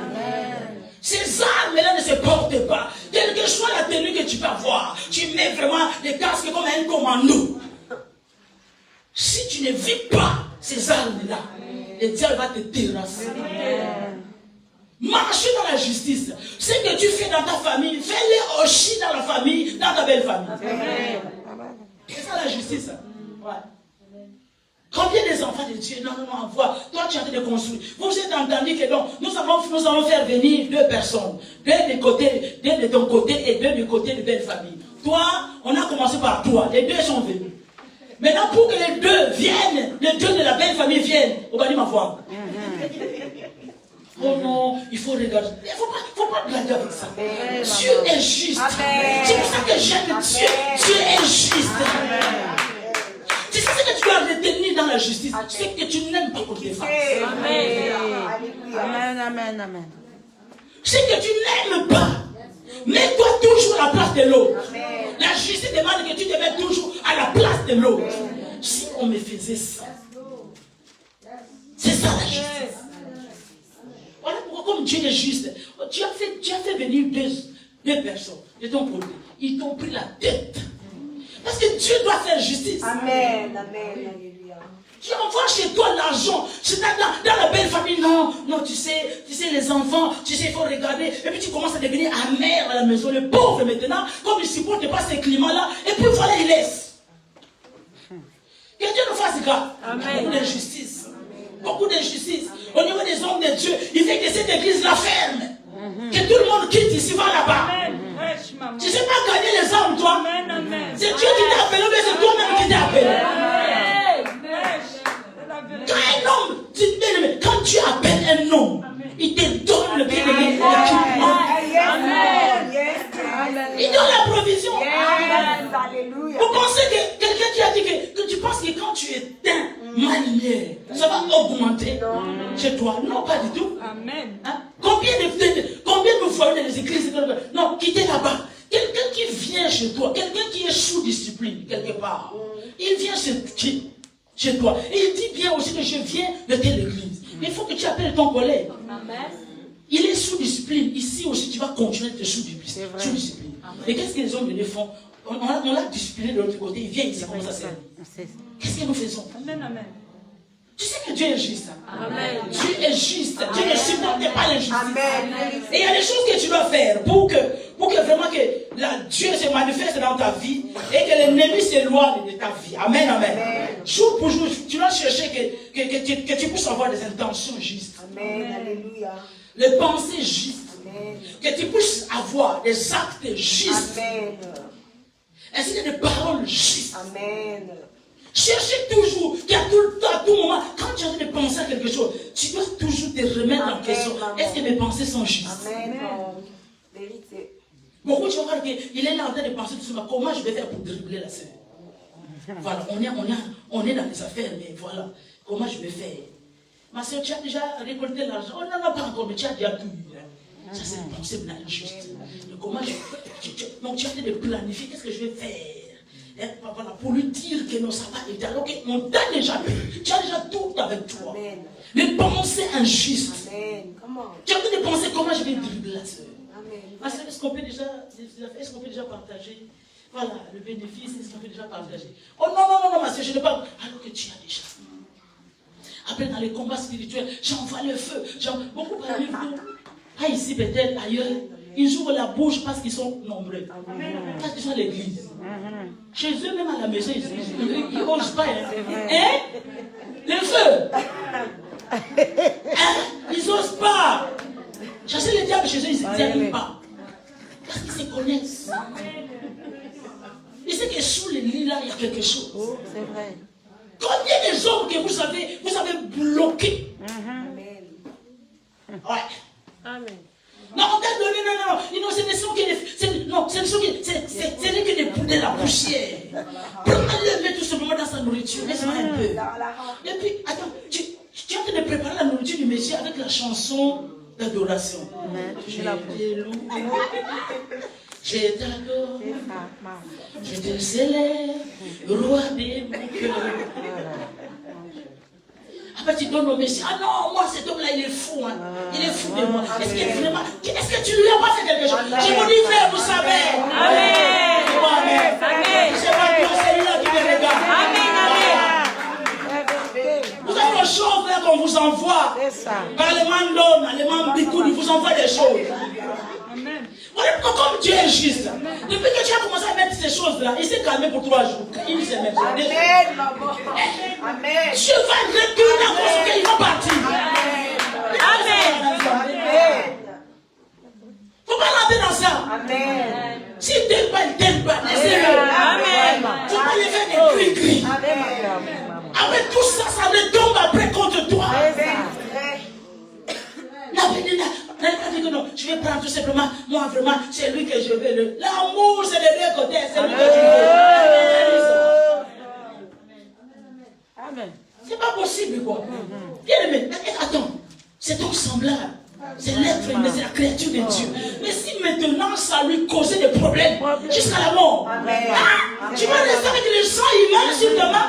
Ces armes-là ne se portent pas. Quelle que soit la tenue que tu peux avoir, tu mets vraiment les casques comme un commando. Si tu ne vis pas ces armes-là, le diable va te terrasser. Marcher dans la justice. Ce que tu fais dans ta famille, fais-le aussi dans la famille, dans ta belle famille. C'est ça la justice. Ouais. Combien des enfants de Dieu, non, vois, toi tu es en train de construire. Vous êtes entendu que donc, nous allons faire venir deux personnes, deux de ton côté et deux du côté de belle famille. Toi, on a commencé par toi, les deux sont venus. Maintenant, pour que les deux viennent, les deux de la belle famille viennent, on va dire ma foi. Oh non, il faut regarder. Il ne faut pas regarder avec ça. Dieu est juste. C'est pour ça que j'aime Dieu. Dieu est juste. C'est ça que tu dois retenir dans la justice. C'est que tu n'aimes pas qu'on te fasse. Amen. C'est que tu n'aimes pas. Mets-toi toujours à la place de l'autre. La justice demande que tu te mettes toujours à la place de l'autre. Si on me faisait ça, c'est ça la justice. Voilà pourquoi, comme Dieu est juste, tu as fait venir deux personnes de ton côté. Ils t'ont pris la tête. Parce que Dieu doit faire justice. Amen. Alléluia. Tu envoies chez toi l'argent. C'est dans la belle famille. Non, tu sais, les enfants, tu sais, il faut regarder. Et puis tu commences à devenir amer à la maison. Le pauvre maintenant, comme il ne supporte pas ces climats-là, et puis voilà, il laisse. Que Dieu nous fasse grâce. Beaucoup d'injustice. Beaucoup d'injustice. Au niveau des hommes de Dieu, il fait que cette église la ferme. Que tout le monde quitte ici, va là-bas. Tu ne sais pas gagner les hommes, toi. C'est Dieu qui t'a appelé, mais c'est toi-même qui t'a appelé. Quand un homme, quand tu appelles un homme, il te donne le bien-aimé. Il donne la provision. Vous pensez que quelqu'un qui a dit que tu penses que quand tu éteins ma lumière, ça va augmenter chez toi? Non, pas du tout. Amen. Hein? Combien de foyers dans les églises? Non, quittez là-bas. Quelqu'un qui vient chez toi, quelqu'un qui est sous discipline quelque part, il vient chez toi. Et il dit bien aussi que je viens de telle église. Il faut que tu appelles ton collègue. Il est sous discipline. Ici aussi, tu vas continuer de te sous discipline. Et qu'est-ce que les hommes de font? On l'a discipliné de l'autre côté. Il vient ici, comment ça sert? Qu'est-ce que nous faisons? Amen. Tu sais que Dieu est juste. Amen. Dieu est juste. Dieu ne supporte pas l'injustice. Et il y a des choses que tu dois faire pour que vraiment que Dieu se manifeste dans ta vie et que l'ennemi s'éloigne de ta vie. Amen, amen. Jour pour jour, tu dois chercher que tu puisses avoir des intentions justes. Amen. Alléluia. Les pensées justes. Amen. Que tu puisses avoir des actes justes. Amen. Ainsi que des paroles justes. Amen. Cherchez toujours, qu'à tout moment, quand tu as envie de penser à quelque chose, tu dois toujours te remettre en question. Est-ce que mes pensées sont justes? Amen. Vérité. Beaucoup, tu vas voir qu'il est là en train de penser tout simplement, comment je vais faire pour dribbler la sœur? Voilà, on est dans les affaires, mais voilà, comment je vais faire? Ma sœur, tu as déjà récolté l'argent? On n'en a pas encore, mais tu as déjà tout eu. Ça, c'est une pensée injuste. Comment donc tu as envie de planifier, qu'est-ce que je vais faire? Voilà, pour lui dire que non, ça va aider. Alors qu'on t'a déjà payé. Tu as déjà tout avec toi. Amen. Les pensées injustes. Amen. Comment? Tu as envie de penser comment je vais dribbler la sœur. Amen. Ma sœur, est-ce qu'on peut déjà partager? Voilà, le bénéfice, est-ce qu'on peut déjà partager? Oh non, ma sœur, je ne parle pas. Alors que tu as déjà. Après, dans les combats spirituels, j'envoie le feu. Beaucoup parmi vous, pas ici peut-être, ailleurs, ils ouvrent la bouche parce qu'ils sont nombreux. Parce qu'ils sont à l'église. Chez eux, même à la maison, ils n'osent pas. Hein? Le feu. Ils n'osent pas. Chasser les diables chez eux, ils ne s'y pas. Parce qu'ils se connaissent. Ils savent que sous les lits là, il y a quelque chose. Oh, c'est vrai. Combien de hommes que vous avez bloqués? Amen. Ouais. Amen. Non, non, ce ne sont que des poudres de la poussière. Prends-le, mets tout simplement dans sa nourriture, laisse-moi un peu. Et puis, attends, tu es en train de préparer la nourriture du Messie avec la chanson d'adoration. Je te loue, je t'adore, je te célèbre, roi de mon cœur. Après tu donnes au Messie, ah non, moi cet homme-là il est fou, hein. Il est fou de moi. Est-ce que tu lui as pas fait quelque chose? Je vous dis frère, vous savez. Amen. Amen. C'est pas Dieu, c'est lui là qui me regarde. Vous avez des choses là qu'on vous envoie. Par les mandons, les mambicoud, ils vous envoient des choses. Amen. Voilà pourquoi comme Dieu est juste. Depuis que tu as commencé à mettre ces choses-là, il s'est calmé pour 3 jours. Il s'est mis. Amen, maman. Amen. Dieu va retourner à cause qu'il va partir. Amen. Faut pas rentrer dans ça. Amen. S'il t'aime pas, il t'aime pas. Laissez-le. Amen. Faut pas les faire des cris. Avec tout ça, ça retombe après contre toi. N'allez pas dire que non, je vais prendre tout simplement, moi vraiment, c'est lui que je veux. L'amour, c'est de deux côtés, c'est lui que je veux. Amen. C'est pas possible, quoi. Bien aimé, attends, c'est ton semblable. C'est l'être humain, c'est la créature de Dieu. Mais si maintenant ça lui causait des problèmes jusqu'à la mort, tu vas rester avec le sang humain sur ta main?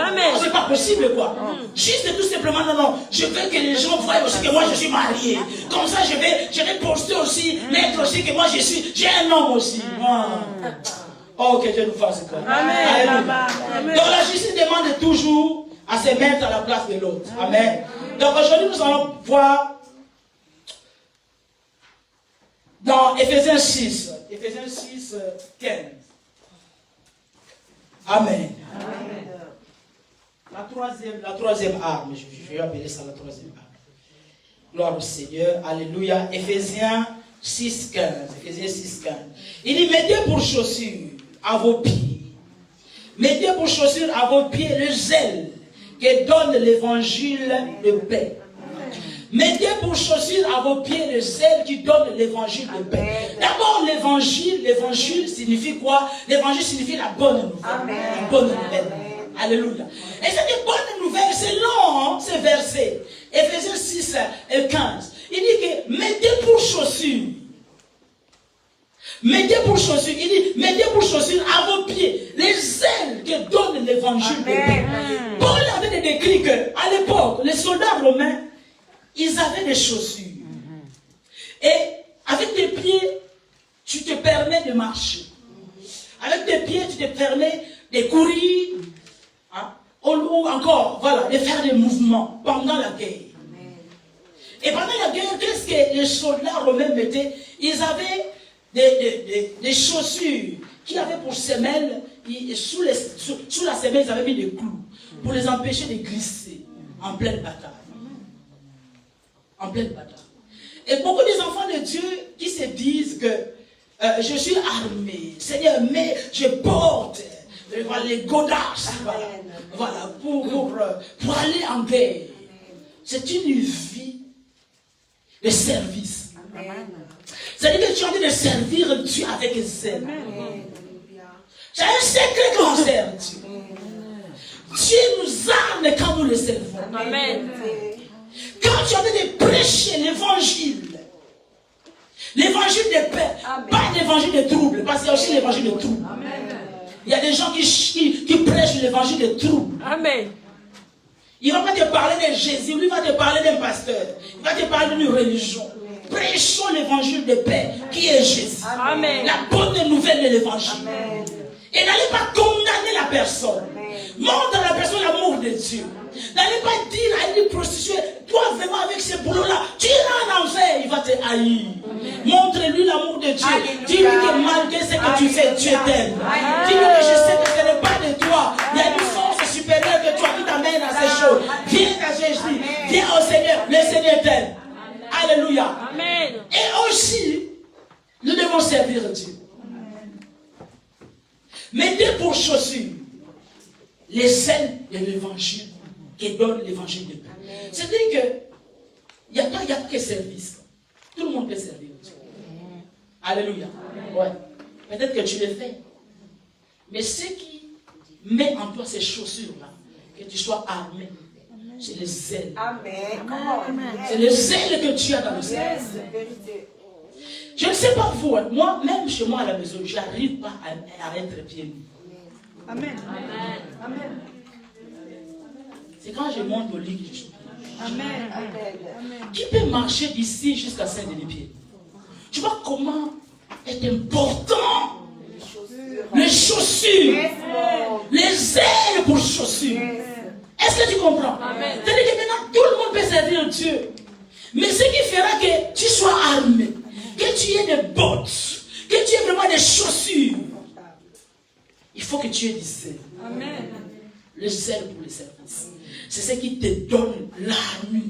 Amen. C'est pas possible, quoi. Juste tout simplement, non, je veux que les gens voient aussi que moi je suis marié. Comme ça, je vais poster aussi, mettre aussi que moi j'ai un homme aussi. Oh, que Dieu nous fasse quoi. Amen. Donc la justice demande toujours à se mettre à la place de l'autre. Amen. Donc aujourd'hui, nous allons voir dans Éphésiens 6, 15. Amen. Amen. La troisième arme, je vais appeler ça la troisième arme. Gloire au Seigneur, alléluia. Éphésiens 6, 15. Éphésiens 6, 15. Il dit, mettez pour chaussures à vos pieds. Mettez pour chaussures à vos pieds le zèle que donne l'évangile de paix. Mettez pour chaussures à vos pieds le zèle qui donne l'évangile de paix. D'abord, l'évangile signifie quoi? L'évangile signifie la bonne nouvelle. La bonne nouvelle. Alléluia. Et cette bonne nouvelle, c'est long, hein, ce verset. Éphésiens 6 et 15. Il dit que mettez pour chaussures. Mettez pour chaussures. Il dit, mettez pour chaussures à vos pieds les ailes que donne l'évangile de paix. Paul avait décrit qu'à l'époque, les soldats romains, ils avaient des chaussures. Et avec tes pieds, tu te permets de marcher. Avec tes pieds, tu te permets de courir. Hein, ou encore, voilà, de faire des mouvements pendant la guerre. Et pendant la guerre, qu'est-ce que les soldats romains mettaient? Ils avaient des chaussures qui avaient pour semelle, sous la semelle, ils avaient mis des clous pour les empêcher de glisser en pleine bataille. En pleine bataille. Et beaucoup des enfants de Dieu qui se disent que je suis armé, Seigneur, mais je porte les godasses, voilà, pour aller en guerre. C'est une vie de service. C'est-à-dire que tu es en train de servir Dieu avec zèle. C'est un secret qu'on sert Dieu. Dieu nous arme quand nous le servons. Amen. Quand tu es en train de prêcher l'évangile de paix, pas l'évangile de trouble, parce qu'il y a aussi l'évangile de trouble. Il y a des gens qui prêchent l'évangile de trouble. Amen. Il ne va pas te parler de Jésus, il va te parler d'un pasteur, il va te parler d'une religion. Prêchons l'évangile de paix qui est Jésus. Amen. La bonne nouvelle de l'évangile. Et n'allez pas condamner la personne. Montre à la personne l'amour de Dieu. N'allez pas dire à une prostituée, toi vraiment avec ce boulot-là, tu iras en enfer, il va te haïr. Montre-lui l'amour de Dieu. Dis-lui que malgré ce que tu fais, Dieu t'aime. Dis-lui que je sais que ce n'est pas de toi. Il y a une force supérieure que toi qui t'amène à ces choses. Viens à Jésus, viens au Seigneur, le Seigneur t'aime. Alléluia. Amen. Et aussi, nous devons servir Dieu. Mettez pour chaussures les ailes de l'évangile qui donne l'évangile de paix. C'est-à-dire que il n'y a pas que service. Tout le monde peut servir Dieu. Alléluia. Ouais. Peut-être que tu le fais. Mais ce qui met en toi ces chaussures-là, que tu sois armé, c'est les ailes. C'est les ailes que tu as dans le ciel. Je ne sais pas vous, moi, même chez moi à la maison, je n'arrive pas à être pieds nus. Amen. Amen. C'est quand je monte au lit que je suis. Amen. Qui peut marcher d'ici jusqu'à Saint-Denis-Pied? Tu vois comment est important les chaussures, les ailes pour chaussures. Est-ce que tu comprends? C'est-à-dire que maintenant tout le monde peut servir Dieu. Mais ce qui fera que tu sois armé, que tu aies des bottes, que tu aies vraiment des chaussures, il faut que tu aies du zèle. Amen. Le zèle pour le service. C'est ce qui te donne l'armure.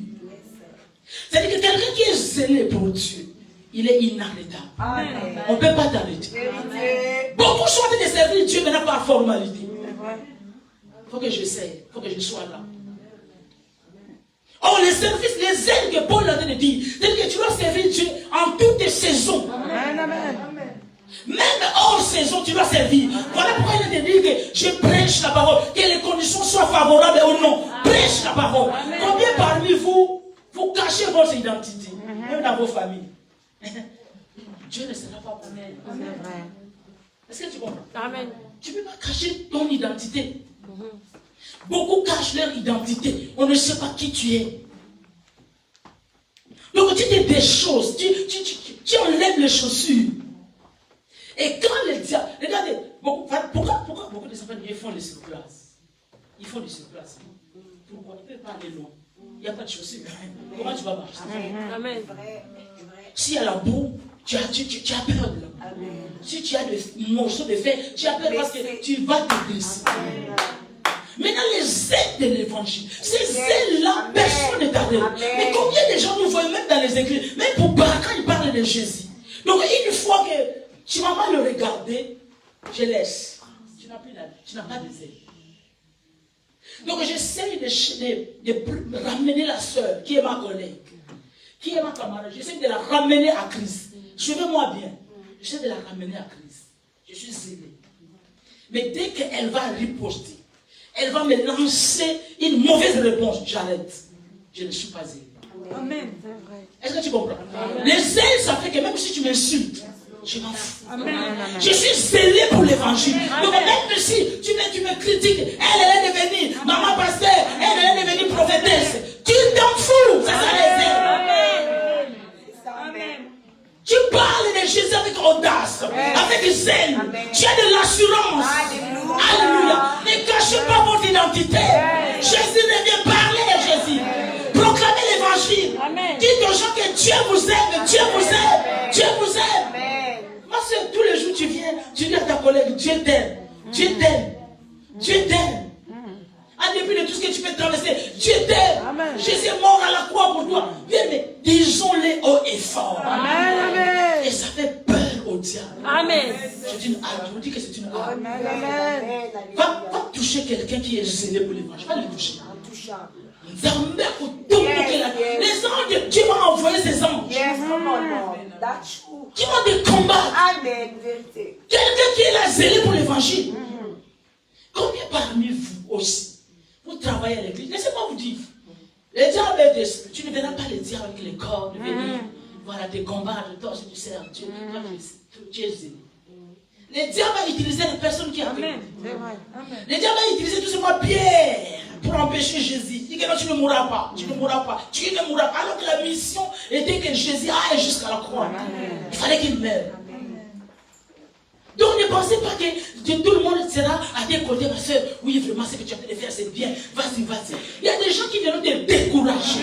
C'est-à-dire que quelqu'un qui est zélé pour Dieu, il est inarrêtable. Amen. On ne peut pas t'arrêter. Beaucoup sont en train de servir Dieu, mais n'a pas formalité. Il faut que j'essaie, il faut que je sois là. Oh, les services, les ailes que Paul a train de dire, c'est que tu dois servir Dieu en toutes les saisons. Amen. Même hors saison, tu dois servir. Voilà pourquoi il a dit que je prêche la parole, que les conditions soient favorables ou non. Prêche la parole. Combien parmi vous, vous cachez votre identité, même dans vos familles? Dieu ne sera pas pour vous. Est-ce que tu comprends? Amen. Tu ne peux pas cacher ton identité. Beaucoup cachent leur identité. On ne sait pas qui tu es. Donc tu dis des choses, tu enlèves les chaussures. Et quand les diables, regardez, pourquoi beaucoup de enfants font les surplaces? Ils font des surplaces. Pourquoi? Tu ne peux pas aller loin. Il n'y a pas de chaussures. Comment tu vas marcher? Amen. S'il y a la boue, tu as peur de la boue. Si tu as des morceaux de fer, tu as peur parce que tu vas te blesser. Maintenant, les aides de l'évangile, ces aides-là, personne n'est arrivé. Mais combien de gens nous voient même dans les églises, même pour Baraka, ils parlent de Jésus. Donc, une fois que tu vas mal le regarder, je laisse. Tu n'as pas de aides. Donc, j'essaie de ramener la sœur, qui est ma collègue, qui est ma camarade. J'essaie de la ramener à Christ. Suivez-moi bien. J'essaie de la ramener à Christ. Je suis zélé. Mais dès qu'elle va riposter, elle va me lancer une mauvaise réponse. J'arrête. Je ne suis pas zélé. Amen. Est-ce que tu comprends? Les zèles, ça fait que même si tu m'insultes, je m'en fous. Je suis zélé pour l'évangile. Donc même si tu me critiques, elle est devenue maman pasteur, elle est devenue prophétesse. Tu t'en fous. Ça sert les zèles. Amen. Tu parles de Jésus avec audace, avec zèle. Tu as de l'assurance. Alléluia. Ne cachez pas votre identité. Jésus revient parler de Jésus. Proclamez l'évangile. Dites aux gens que Dieu vous aime, Dieu vous aime, Dieu vous aime. Moi, c'est tous les jours tu viens, tu dis à ta collègue, Dieu t'aime, Dieu t'aime, Dieu t'aime. En dépit de tout ce que tu peux traverser, Dieu t'aime. Jésus est mort à la croix pour toi. Bien, mais disons-les haut et fort. Amen. Et ça fait peur au diable. Amen. C'est une arme. Je vous dis que c'est une arme. Amen. Va toucher quelqu'un qui est zélé pour l'évangile. Va le toucher. Les anges de Dieu vont envoyer ses anges. Qui vont te combattre. Quelqu'un qui est là zélé pour l'évangile. Combien parmi vous aussi, vous travaillez à l'église? Laissez-moi vous dire. Les diables, tu ne verras pas les diables avec les corps de venir. Voilà, des combats, de torse, tu sers Dieu. Tu es zélé. Les diables vont utiliser les personnes qui ont. Les diables vont utiliser tout ce moment Pierre pour empêcher Jésus. Il dit que non, tu ne mourras pas. Tu ne mourras pas. Tu ne mourras pas. Alors que la mission était que Jésus aille jusqu'à la croix. Il fallait qu'il meure. Donc ne pensez pas que tout le monde sera à tes côtés, ma soeur. Oui, vraiment, ce que tu as fait de faire, c'est bien. Vas-y, vas-y. Il y a des gens qui viennent te décourager.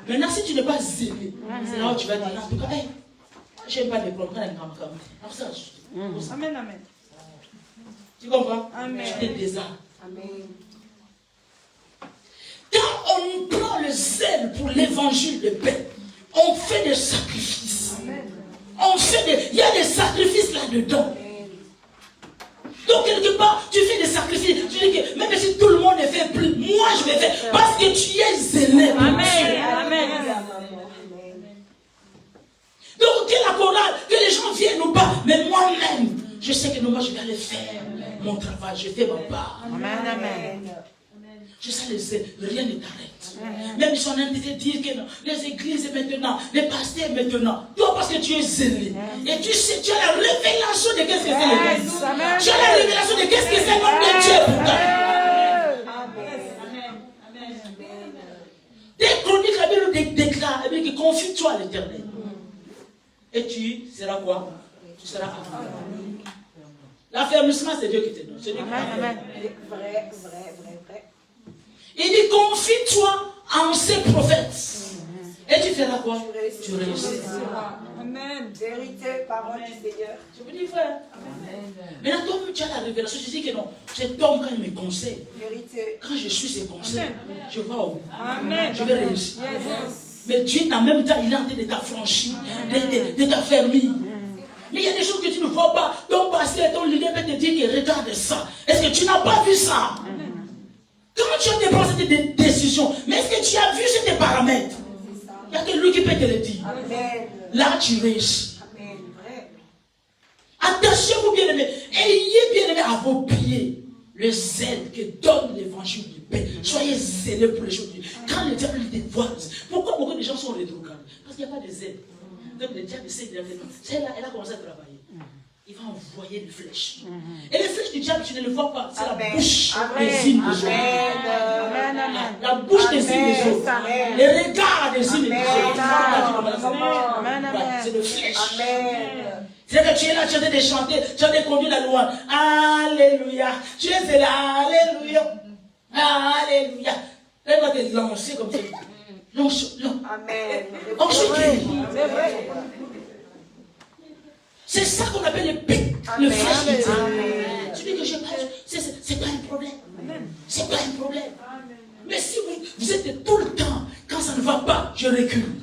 Maintenant, si tu n'es pas zélé, c'est là où tu vas dire, en tout cas, je n'aime pas les problèmes. Amen. Amen. Tu comprends? Amen. Tu te désarmes. Quand on prend le zèle pour l'évangile de paix, on fait des sacrifices. Il y a des sacrifices là-dedans. Donc quelque part, tu fais des sacrifices. Tu dis que même si tout le monde ne fait plus, moi je vais faire. Parce que tu es zélé. Amen. Donc que la chorale, que les gens viennent ou pas, mais moi-même, je sais que moi je vais aller faire mon travail, je fais ma part. Amen. Je sais les zèles, rien ne t'arrête. Même ils sont en train de te dire que non, les églises maintenant, les pasteurs maintenant, toi parce que tu es zélé. Et tu sais, tu as la révélation de qu'est-ce que c'est l'église. Tu as la révélation de qu'est-ce que c'est l'homme de Dieu pour toi. Des chroniques, la Bible déclare, la Bible confie-toi à l'éternel. Et tu seras quoi? Tu seras affermi. L'affermissement, c'est Dieu qui te donne. C'est Dieu qui te donne. Vrai. Il dit, confie-toi en ces prophètes. Et tu feras quoi? Tu réussiras. Amen. Vérité, parole du Seigneur. Je vous dis, frère. Maintenant, toi, tu as la révélation. Je dis que non. Cet homme, quand il me conseille, quand je suis ses conseils, je vais au bout. Je vais réussir. Mais Dieu, en même temps, il est en train de t'affranchir, de t'affermir. Mais il y a des choses que tu ne vois pas. Ton pasteur, ton leader peut te dire que regarde ça. Est-ce que tu n'as pas vu ça? Comment tu as dépensé tes décisions? Mais est-ce que tu as vu ces paramètres? Il n'y a que lui qui peut te le dire. Là, tu réussis. Attachez-vous, bien-aimés. Ayez, bien-aimés, à vos pieds le zèle que donne l'évangile de paix. Soyez zélés pour les choses de Dieu. Quand le diable les dévoile, pourquoi beaucoup de gens sont rétrogrades? Parce qu'il n'y a pas de zèle. Donc le diable essaie de la faire. Celle-là, elle a commencé à travailler. Il va envoyer des flèches. Et les flèches du diable, tu ne les vois pas. C'est la bouche des îles des autres. La bouche des îles des autres. Les regards des îles des autres. C'est des flèches. C'est que tu es là, tu es en train de chanter, tu es en train de conduire la louange. Alléluia. Tu es là, alléluia. Alléluia. Elle va te lancer comme ça. Amen. C'est vrai. C'est ça qu'on appelle le pic, le fragilité. Tu dis que je pas, c'est pas un problème. C'est pas un problème. Mais si vous êtes tout le temps, quand ça ne va pas, je recule.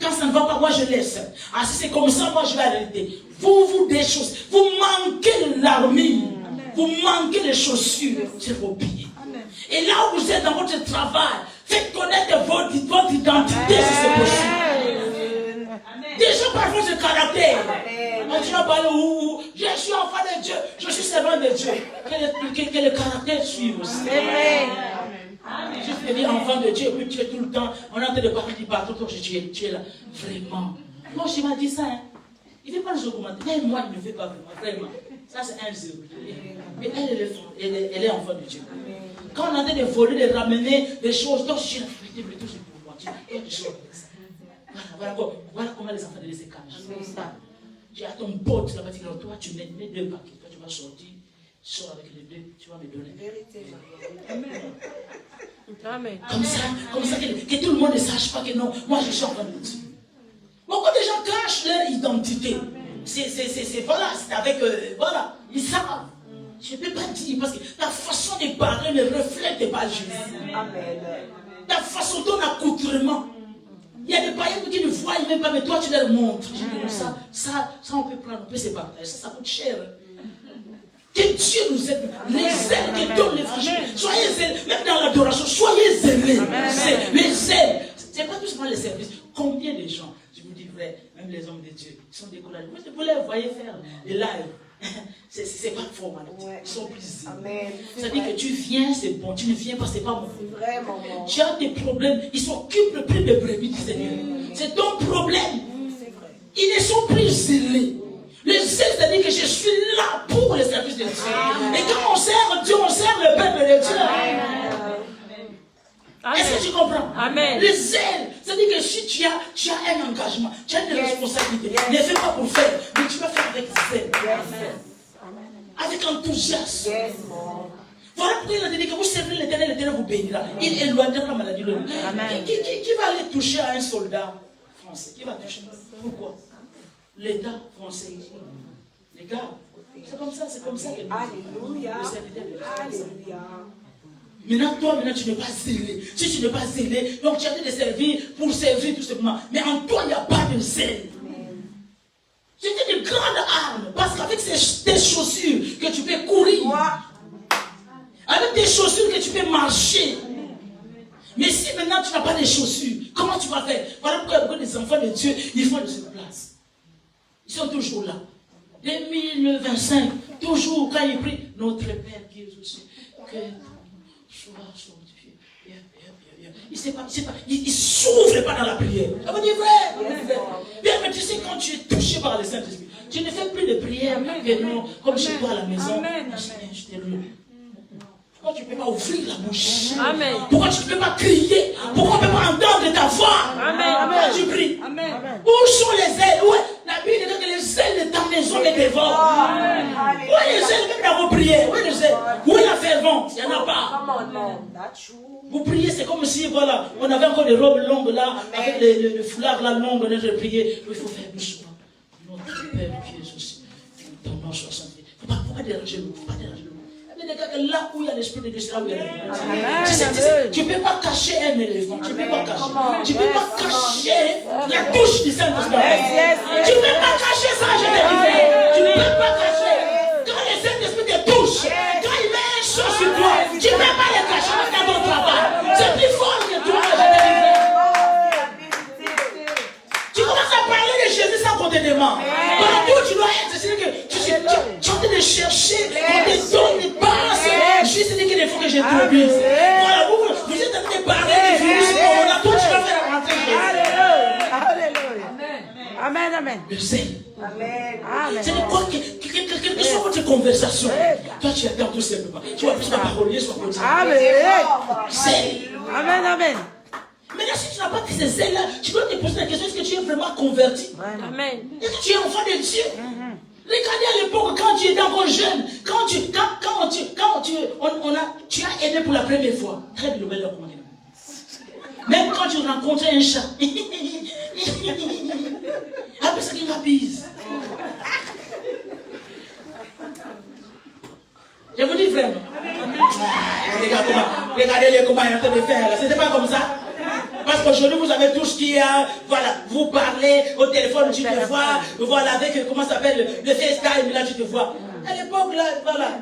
Quand ça ne va pas, moi je laisse. Ah, si c'est comme ça, moi je vais arrêter. Vous des choses. Vous manquez de l'armure. Vous manquez de chaussures sur vos pieds. Et là où vous êtes dans votre travail, faites connaître votre identité si c'est possible. Des gens parfois ce caractère. Tu vas parler où je suis enfant de Dieu, je suis servant de Dieu. Que le caractère suive aussi. C'est vrai. Juste de dire enfant de Dieu, et puis tu es tout le temps, on est en train de parler du bateau, tu es là. Vraiment. Moi, je m'a dit ça. Hein. Il ne fait pas les augmenter. Même moi, il ne fait pas vraiment. Ça, c'est un zéro. Mais elle est enfant de Dieu. Quand on est en train de voler, de ramener des choses, donc je suis là, mais tout c'est pour moi. Voilà comment les enfants de Dieu se cachent. Tu as ton pote là-bas, toi, tu mets deux paquets, toi, tu vas sortir. Sors avec les deux, tu vas me donner. Amen. Comme ça que tout le monde ne sache pas que non, moi je suis enfant de Dieu. Beaucoup de gens cachent leur identité. Voilà, c'est avec, voilà, ils savent. Je ne peux pas dire parce que ta façon de parler ne reflète pas Jésus. Amen. Ta façon, ton accoutrement. Il y a des païens qui ne voient même pas, mais toi tu leur montres. Je dis, ça on peut prendre, on peut se partager, ça coûte cher. Que Dieu nous aide. Les ailes que donne les franchis. Soyez zélés. Même dans l'adoration, soyez zélés. Les ailes. Ce n'est pas tout seulement les services. Combien de gens, je vous dis vrai, même les hommes de Dieu, ils sont découragés. Vous les voyez faire des lives. C'est pas formal. Ils sont plaisir. C'est-à-dire que tu viens, c'est bon. Tu ne viens pas, c'est pas bon. Vraiment. Tu as des problèmes. Ils s'occupent le plus des brebis du Seigneur. C'est ton problème. Ils ne sont plus zélés. Le zèle, c'est-à-dire que je suis là pour le service de Dieu. Et quand on sert Dieu, on sert le peuple de Dieu. Est-ce que tu comprends? Amen. Le zèle, c'est-à-dire que si tu as un engagement, tu as une responsabilité, ne fais pas pour faire, mais tu vas faire avec zèle. Avec enthousiasme. Voilà pourquoi il a dit que vous servez l'Éternel, l'Éternel vous bénira. Il éloignera la maladie de vous. Qui va aller toucher à un soldat français? Qui va toucher? Pourquoi? L'État français. Les gars, c'est comme ça que nous. Alléluia. Alléluia. Maintenant, tu n'es pas zélé. Si tu n'es pas zélé, donc tu as été servir pour servir tout simplement. Mais en toi, il n'y a pas de zèle. C'était une grande arme. Parce qu'avec tes chaussures que tu peux courir, avec tes chaussures que tu peux marcher. Mais si maintenant tu n'as pas de chaussures, comment tu vas faire? Voilà pourquoi beaucoup des enfants de Dieu, ils font de cette place. Ils sont toujours là. 2025, toujours quand ils prient, notre Père qui est aussi, que soit sanctifié. Il ne s'ouvre pas dans la prière. Ça veut dire vrai. Bien, mais tu sais, quand tu es touché par le Saint-Esprit, tu ne fais plus de prière que non, comme chez toi à la maison. Je t'ai lu. Pourquoi tu ne peux pas ouvrir la bouche? Amen. Pourquoi tu ne peux pas crier? Pourquoi on ne peut pas entendre ta voix? Amen. Quand tu pries. Amen. Où sont les ailes? Où est la Bible dit que les ailes de ta maison les dévorent? Où est les ailes même dans vos prières? Où est les ailes? Où est la fervence? Il n'y en a pas. Vous priez, c'est comme si, voilà, on avait encore des robes longues là, avec le foulard là long, on est de prier. Il faut faire doucement. Notre Père qui est aussi. Ton nom soit sanctifié. Il ne faut pas déranger le mot. Il ne faut pas déranger le mot. Là où il y a l'esprit de Dieu, c'est là où il y a l'éléphant. Tu ne peux pas cacher un éléphant. Tu ne peux pas cacher. Tu ne peux pas cacher la touche du Saint-Esprit. Tu ne peux pas cacher ça, je te dis. Tu ne peux pas cacher. Quand le Saint-Esprit te touche, quand il met un chose sur toi, tu ne peux pas le cacher dans ton travail. C'est plus fort que toi, je te dis. Tu commences à parler de Jésus sans qu'on te demande. Partout tu dois être, c'est-à-dire que tu es en train de chercher, on te donne des bases. Juste dire qu'il faut que j'introduise. Voilà, vous êtes en train de parler du virus, on a tout, tu vas faire rentrer Jésus. Alléluia. Amen, amen. Le zèle. Amen. C'est quoi, quelle que soit votre conversation, toi tu attends tout simplement. Tu vas plus la parolier, soit comme ça. Amen. Zèle. Amen, amen. Maintenant, si tu n'as pas ces ailes-là, tu dois te poser la question, est-ce que tu es vraiment converti? Amen. Est-ce que tu es enfant de Dieu? Regardez à l'époque quand tu étais encore jeune, tu as aidé pour la première fois. Très bien, nouvelle comment dire. Même quand tu rencontrais un chat. Après ça, il rapise. Je vous dis vraiment. Regardez les combats en train de faire. C'était pas comme ça. Parce qu'aujourd'hui, vous avez tout ce qu'il y a. Voilà, vous parlez au téléphone, tu te vois. Voilà, avec, comment ça s'appelle, le FaceTime, là, tu te vois. À l'époque, là, voilà.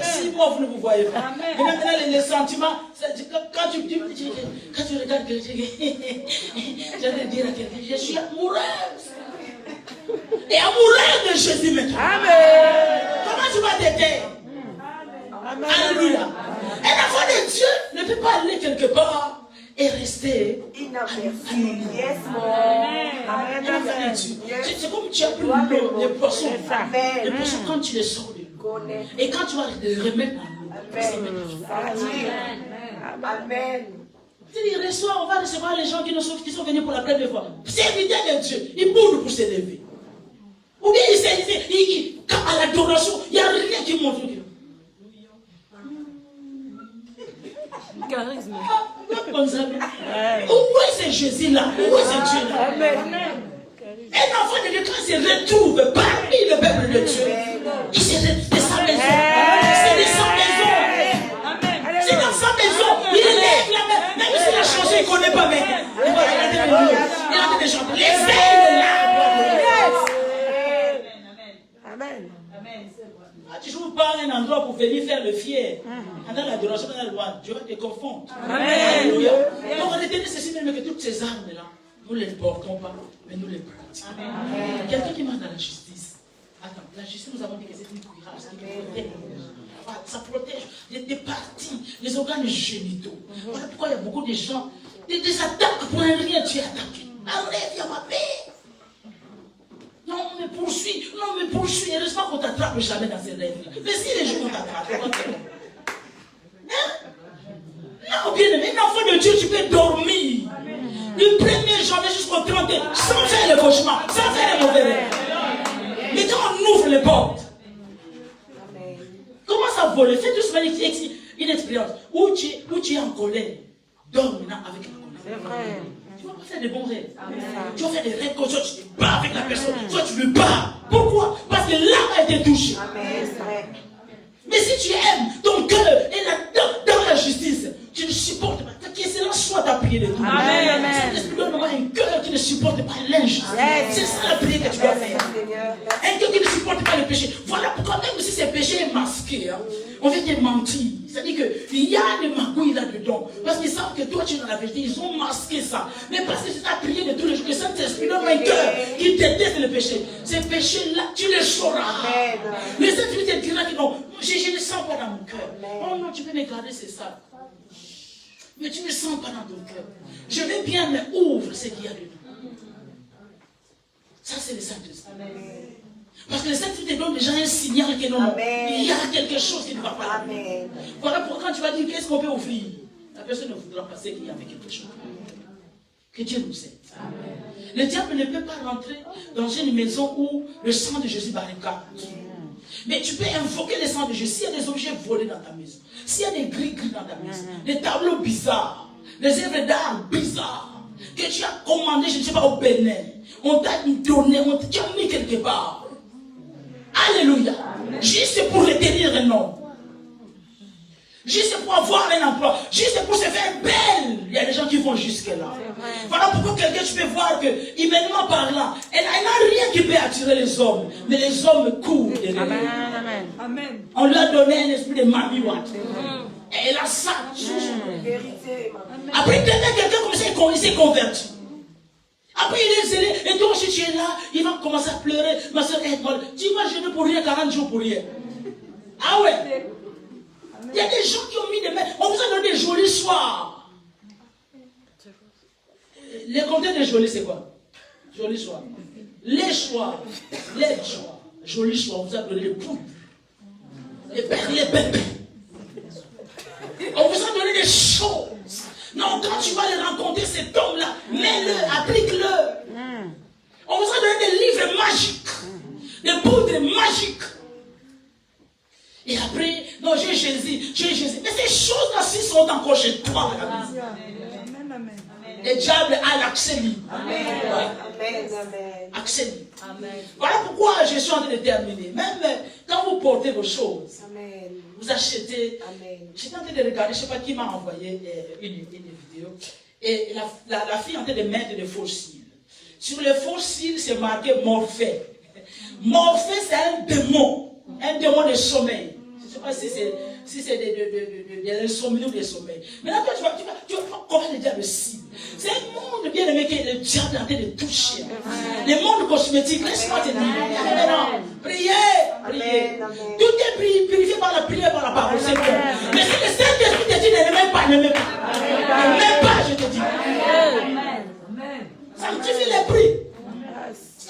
6 mois, vous ne vous voyez pas. Mais maintenant, les sentiments, quand tu regardes quelqu'un, j'allais dire à quelqu'un, je suis amoureuse. Et amoureuse de Jésus maintenant. Amen. Comment tu vas t'aider? Alléluia. Un enfant de Dieu ne peut pas aller quelque part et rester anonyme. Yes, Amen. Amen. C'est comme tu as pris les poissons. Les poissons, quand tu les sors de l'eau. Et quand tu vas les remettre dans l'eau. Amen. C'est-à-dire, le soir, on va recevoir les gens qui sont venus pour la première fois. Serviteur de Dieu, ils boudent pour s'élever. Ou bien quand à l'adoration, il n'y a rien qui montre. Charisme. Où est ce Jésus-là? Où est ce Dieu-là? Un enfant de Dieu, quand il se retrouve parmi le peuple de Dieu, il se retrouve de sa maison. C'est de sa maison. C'est dans sa maison. Il élève la main. Même si la chanson, il ne connaît pas, mais il va regarder il a des gens. L'éveil est là. Amen. Tu joues pas à un endroit pour venir faire le fier. Dans l'adoration, dans la loi, Dieu va te confondre. Alléluia. Donc, on est ceci même que toutes ces armes-là, nous ne les portons pas, mais nous les pratiquons. Quelqu'un qui marche dans la justice. Attends, la justice, nous avons dit que c'est une cuirasse qui protège. Ça protège des parties, les organes génitaux. Voilà pourquoi il y a beaucoup de gens, des attaques pour un rien, tu es attaqué. Arrête, il y a ma paix. Non, on me poursuit. Heureusement qu'on ne t'attrape jamais dans ces rêves-là. Mais si les gens t'attrapent, comment tu non, bien aimé, un enfant de Dieu, tu peux dormir. Du 1er janvier jusqu'au 31, sans faire le cauchemar, sans faire les mauvais rêves. Mais quand on ouvre les portes, commence à voler. Fais doucement une expérience. Où tu es en colère, dors maintenant avec la colère. C'est vrai. Tu ne vas pas faire des bons rêves. Tu vas faire des rêves comme ça, tu te bats avec la personne, soit tu le bats. Pourquoi? Parce que l'âme a été touchée. Mais si tu aimes ton cœur et dans la justice, tu ne supportes pas. Que cela soit ta prière de tout. Amen. Saint-Esprit donne-moi un cœur qui ne supporte pas l'injustice. C'est ça la prière que tu dois faire. Un cœur qui ne supporte pas le péché. Voilà pourquoi même si ce péché est masqué, on vient te mentir. C'est-à-dire qu'il y a des magouilles là-dedans. Parce qu'ils savent que toi tu es dans la vérité. Ils ont masqué ça. Mais parce que c'est ta prière de tous les jours. Que Saint-Esprit donne un cœur qui déteste le péché. Ces péchés-là, tu les sauras. Le Saint-Esprit te dira que non, je ne sens pas dans mon cœur. Oh non, tu peux me garder, c'est ça. Mais tu ne sens pas dans ton cœur. Je vais bien, mais ouvre ce qu'il y a dedans. Ça, c'est le Saint-Esprit. Parce que le Saint-Esprit te donne déjà un signal que non, il y a quelque chose qui ne va pas. Voilà pourquoi quand tu vas dire qu'est-ce qu'on peut ouvrir, la personne ne voudra pas qu'il y avait quelque chose. Que Dieu nous aide. Le diable ne peut pas rentrer dans une maison où le sang de Jésus barricade. Mais tu peux invoquer le sang de Jésus. S'il y a des objets volés dans ta maison, s'il y a des gris-gris dans ta maison, des tableaux bizarres, des œuvres d'art bizarres, que tu as commandé, je ne sais pas, au Bénin, on t'a donné, on t'a mis quelque part. Alléluia. Juste pour le tenir un nom. Juste pour avoir un emploi. Juste pour se faire belle. Il y a des gens qui vont jusque-là. Voilà pourquoi quelqu'un, tu peux voir que, humainement parlant, elle n'a rien qui peut attirer les hommes. Mais les hommes courent derrière. Amen. On lui a donné un esprit de mamiouat. Et elle a ça. Après, quelqu'un comme ça, il s'est converti. Après, il est zélé. Et toi, si tu es là, il va commencer à pleurer. Ma soeur, aide-moi. Tu vas jeûner pour rien, 40 jours pour rien. Ah ouais. Il y a des gens qui ont mis des mains. On vous a donné des jolis soirs. Les compteurs de jolis, c'est quoi? Jolis soirs. Les soirs. Les soirs. Jolis soirs. On vous a donné les poules. Les pères, les bébés. On vous a donné des choses. Non, quand tu vas les rencontrer, cet homme-là, mets-le, applique-le. On vous a donné des livres magiques. Des poudres magiques. Et après, non, j'ai Jésus. Mais ces choses-là, si sont encore chez toi, le diable a l'accès libre. Amen. Accès libre. Voilà pourquoi je suis en train de terminer. Même quand vous portez vos choses, vous achetez. J'étais en train de regarder, je ne sais pas qui m'a envoyé une vidéo. Et la fille est en train de mettre des faux cils. Sur les faux cils, c'est marqué Morphée. Morphée, c'est un démon de sommeil. Je ne sais pas si c'est des insomnies ou des sommeils. Maintenant, toi, tu vas comment le diable cible. C'est un monde bien aimé que le diable est en train de toucher. Le monde cosmétique, laisse-moi te dire. Maintenant, priez. Tout est purifié par la prière, par la parole. C'est bon. Mais si le Saint-Esprit te dit, ne m'aime pas. Ne m'aime pas, je te dis. Sanctifie les prix.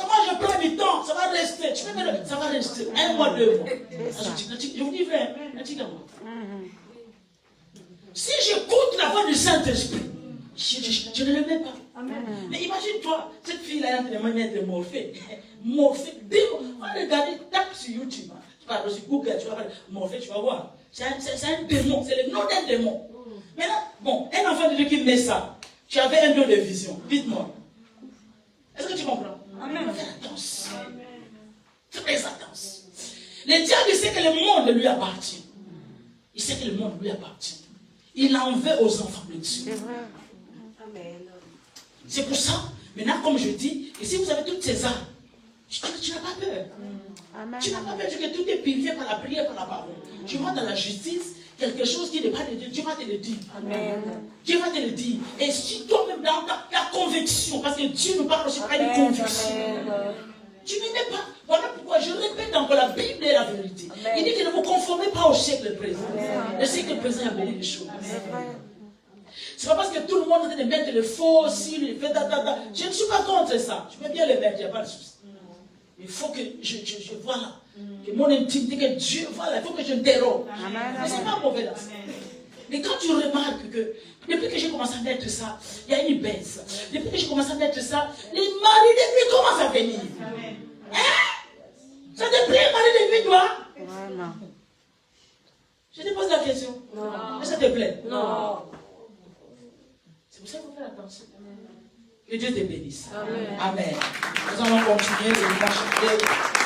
Moi, je prends du temps, ça va rester. Ça va rester 1 mois, 2 mois. Je vous dis vrai, si j'écoute la voix du Saint-Esprit, je ne le mets pas. Mais imagine-toi, cette fille-là est en train de mettre Morphée. Morphée, on va regarder, tape sur YouTube, tu vas sur Google, tu vas voir Morphée, tu vas voir. C'est un démon, c'est le nom d'un démon. Maintenant, bon, un enfant de Dieu qui met ça, tu avais un don de vision, dites-moi. Est-ce que tu comprends? Amen. Fais attention. Très attention. Le diable sait que le monde lui appartient. Il sait que le monde lui appartient. Il en veut aux enfants de Dieu. C'est pour ça, maintenant, comme je dis, et si vous avez toutes ces armes, tu n'as pas peur. Tu n'as pas peur, que tout est purifié par la prière, par la parole. Tu vas dans la justice, quelque chose qui n'est pas de Dieu, Dieu va te le dire. Amen. Dieu va te le dire. Et si toi-même dans ta conviction, parce que Dieu nous parle aussi par une conviction, tu ne mets pas. Voilà pourquoi je répète encore, la Bible est la vérité. Amen. Il dit que ne vous conformez pas au siècle présent. Le siècle présent a béni les choses. C'est pas parce que tout le monde est en train de mettre le faux, si, le fait, je ne suis pas contre ça. Je peux bien le mettre, il n'y a pas de souci. Il faut que je voilà, que mon intimité, que Dieu, voilà, il faut que je m'interroge. Mais ce n'est pas mauvais là. Mais quand tu remarques que, depuis que j'ai commencé à mettre ça, il y a une baisse. Depuis que j'ai commencé à mettre ça, les maris de nuit commencent à venir. Hein? Ça te plaît, mari de nuit, toi? Je te pose la question. Non. Ça te plaît? Non. C'est pour ça qu'il faut faire attention. Que Dieu te bénisse. Amen. Nous allons continuer de marcher.